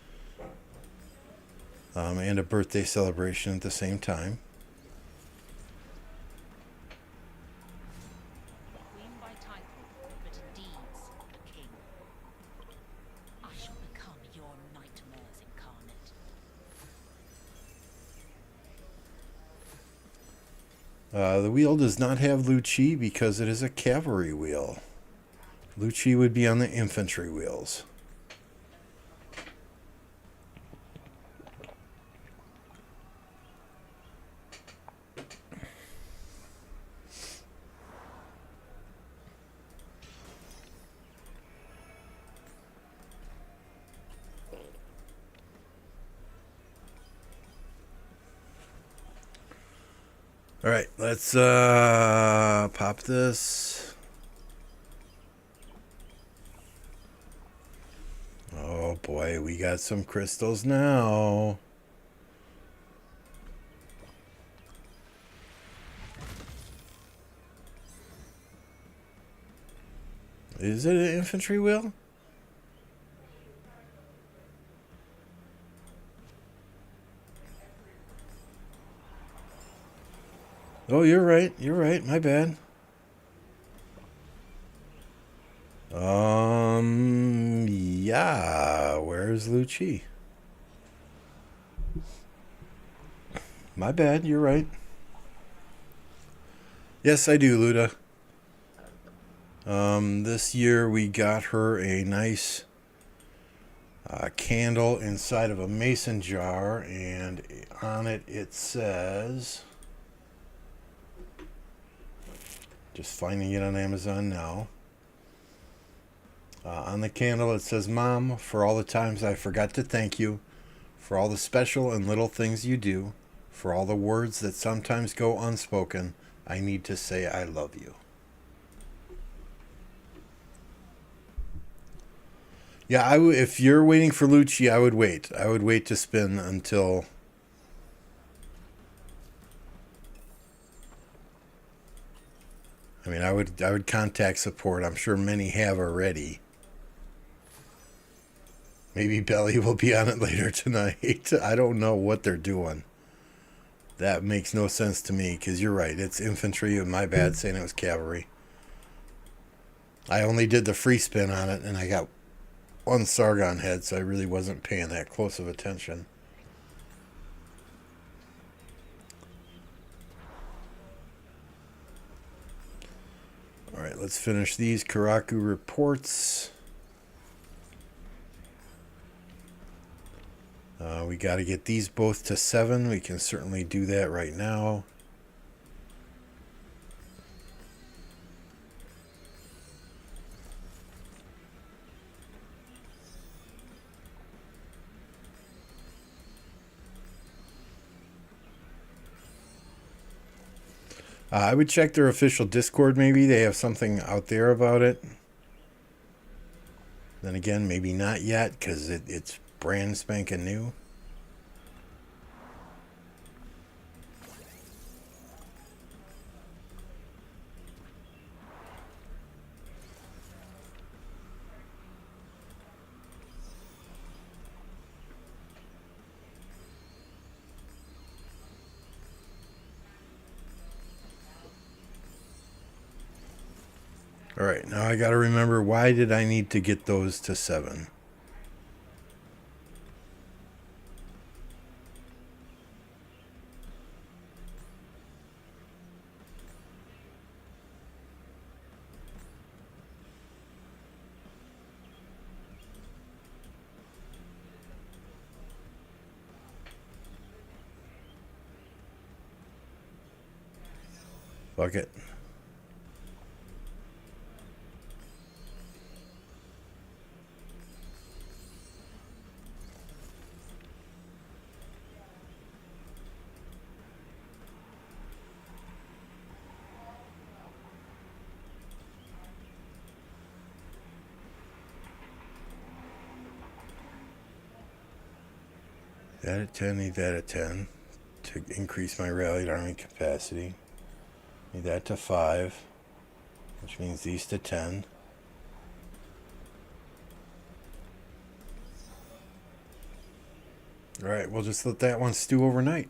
and a birthday celebration at the same time. Queen by title, but in deeds a king. I shall become your nightmares incarnate. The wheel does not have Lucci because it is a cavalry wheel. Lucci would be on the infantry wheels. All right, let's pop this. Oh boy, we got some crystals now. Is it an infantry wheel? Oh, you're right. You're right. My bad. Yeah. Where's Lucci? My bad. You're right. Yes, I do, Luda. This year we got her a nice candle inside of a mason jar, and on it it says, just finding it on Amazon now. On the candle it says, "Mom, for all the times I forgot to thank you, for all the special and little things you do, for all the words that sometimes go unspoken, I need to say I love you." Yeah, if you're waiting for Lucci, I would wait. I would wait to spin until... I mean, I would contact support. I'm sure many have already. Maybe Belly will be on it later tonight. I don't know what they're doing. That makes no sense to me, because you're right. It's infantry. My bad saying it was cavalry. I only did the free spin on it, and I got one Sargon head, so I really wasn't paying that close of attention. Alright, let's finish these Karaku reports. We got to get these both to 7. We can certainly do that right now. I would check their official Discord, maybe. They have something out there about it. Then again, maybe not yet, because it's brand spanking new. Alright, now I gotta remember, why did I need to get those to 7? Fuck it. That at 10, need that at 10 to increase my rallied army capacity. Need that to 5, which means these to 10. Alright, we'll just let that one stew overnight.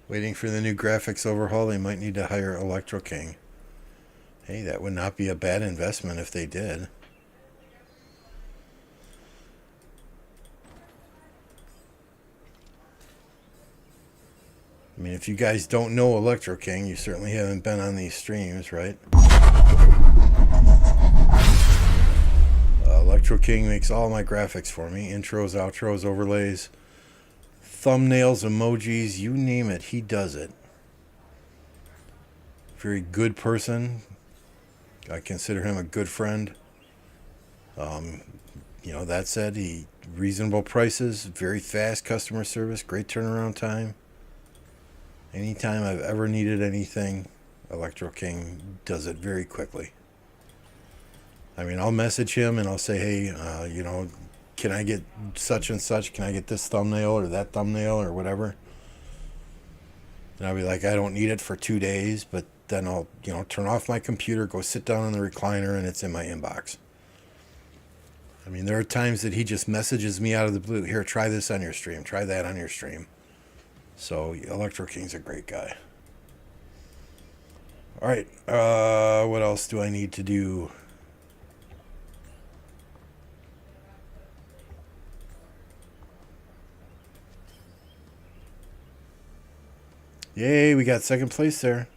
Waiting for the new graphics overhaul. They might need to hire Electro King. Hey, that would not be a bad investment if they did. I mean, if you guys don't know Electro King, you certainly haven't been on these streams, right? Electro King makes all my graphics for me. Intros, outros, overlays, thumbnails, emojis, you name it, he does it. Very good person. I consider him a good friend. You know, that said, reasonable prices, very fast customer service, great turnaround time. Anytime I've ever needed anything, Electro King does it very quickly. I mean, I'll message him and I'll say, hey, you know, can I get such and such? Can I get this thumbnail or that thumbnail or whatever? And I'll be like, I don't need it for 2 days, but then I'll, you know, turn off my computer, go sit down in the recliner, and it's in my inbox. I mean, there are times that he just messages me out of the blue. Here, try this on your stream. Try that on your stream. So, Electro King's a great guy. Alright, what else do I need to do? Yay, we got second place there.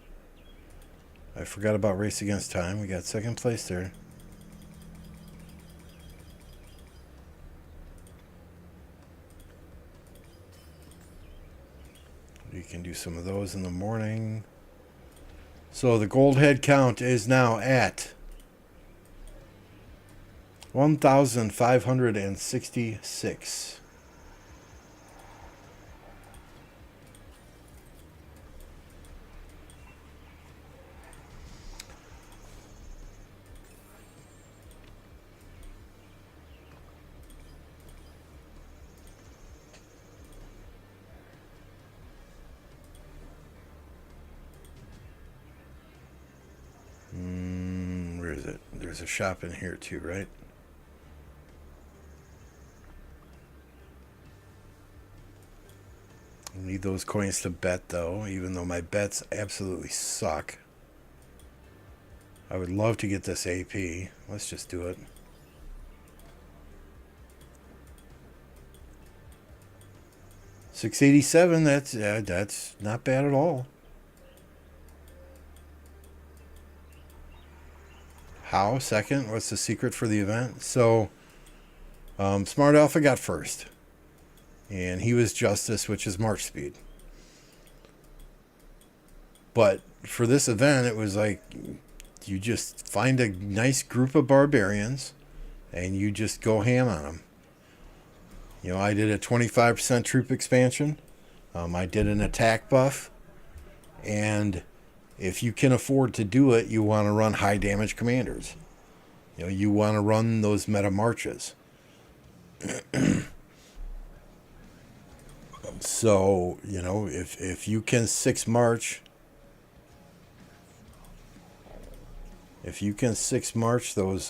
I forgot about Race Against Time. We got second place there. You can do some of those in the morning. So the gold head count is now at 1,566. Where is it? There's a shop in here too, right? Need those coins to bet, though, even though my bets absolutely suck. I would love to get this AP. Let's just do it. $687. That's not bad at all. How? Second? What's the secret for the event? So, Smart Alpha got first. And he was Justice, which is March speed. But for this event, it was like you just find a nice group of barbarians and you just go ham on them. You know, I did a 25% troop expansion. I did an attack buff. And if you can afford to do it, you want to run high damage commanders. You know, you want to run those meta marches. So, you know, if you can 6 March, those,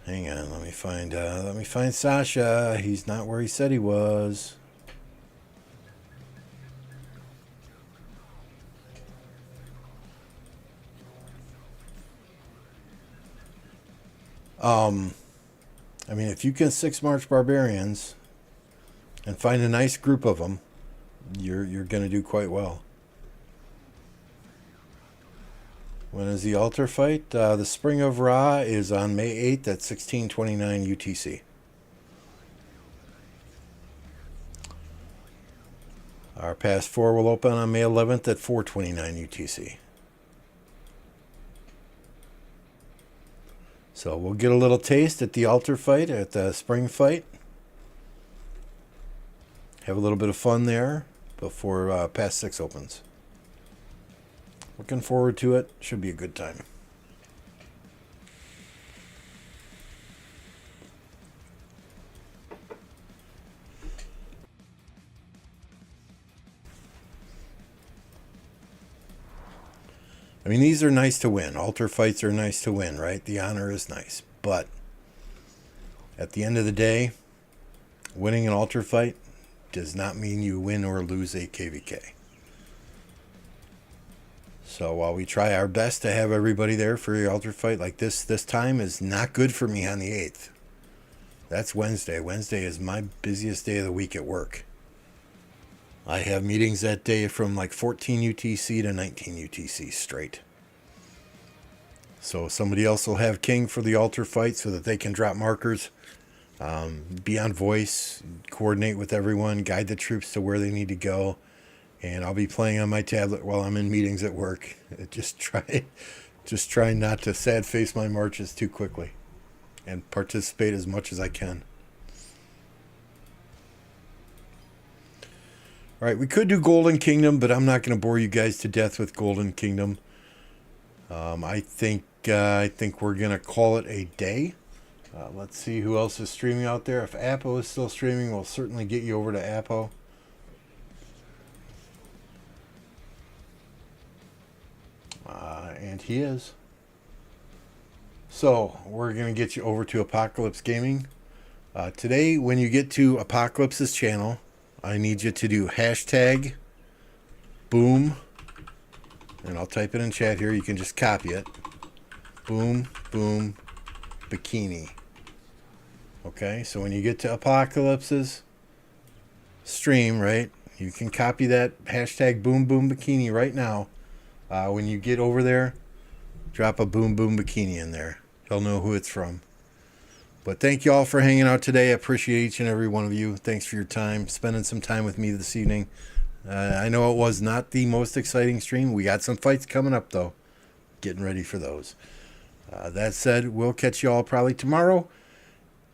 hang on, let me find Sasha. He's not where he said he was. I mean, if you can 6 March barbarians and find a nice group of them, you're going to do quite well. When is the altar fight? The Spring of Ra is on May 8th at 1629 UTC. Our Pass 4 will open on May 11th at 429 UTC. So we'll get a little taste at the altar fight, at the spring fight. Have a little bit of fun there before Pass 6 opens. Looking forward to it. Should be a good time. I mean, these are nice to win. Altar fights are nice to win, right? The honor is nice. But at the end of the day, winning an altar fight does not mean you win or lose a KvK. So while we try our best to have everybody there for your altar fight, like this time is not good for me on the 8th. That's Wednesday. Wednesday is my busiest day of the week at work. I have meetings that day from like 14 UTC to 19 UTC straight. So somebody else will have King for the altar fight so that they can drop markers, be on voice, coordinate with everyone, guide the troops to where they need to go. And I'll be playing on my tablet while I'm in meetings at work. Just try not to sad face my marches too quickly and participate as much as I can. All right, we could do Golden Kingdom, but I'm not going to bore you guys to death with Golden Kingdom. I think we're going to call it a day. Let's see who else is streaming out there. If Apo is still streaming, we'll certainly get you over to Apo. And he is. So we're going to get you over to Apocalypse Gaming. Today, when you get to Apocalypse's channel, I need you to do hashtag boom, and I'll type it in chat here. You can just copy it. Boom, boom, bikini. Okay, so when you get to Apocalypse's stream, right, you can copy that hashtag boom, boom, bikini right now. When you get over there, drop a boom, boom, bikini in there. He'll know who it's from. But thank you all for hanging out today. I appreciate each and every one of you. Thanks for your time, spending some time with me this evening. I know it was not the most exciting stream. We got some fights coming up, though. Getting ready for those. That said, we'll catch you all probably tomorrow.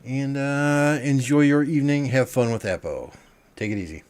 And enjoy your evening. Have fun with Apo. Take it easy.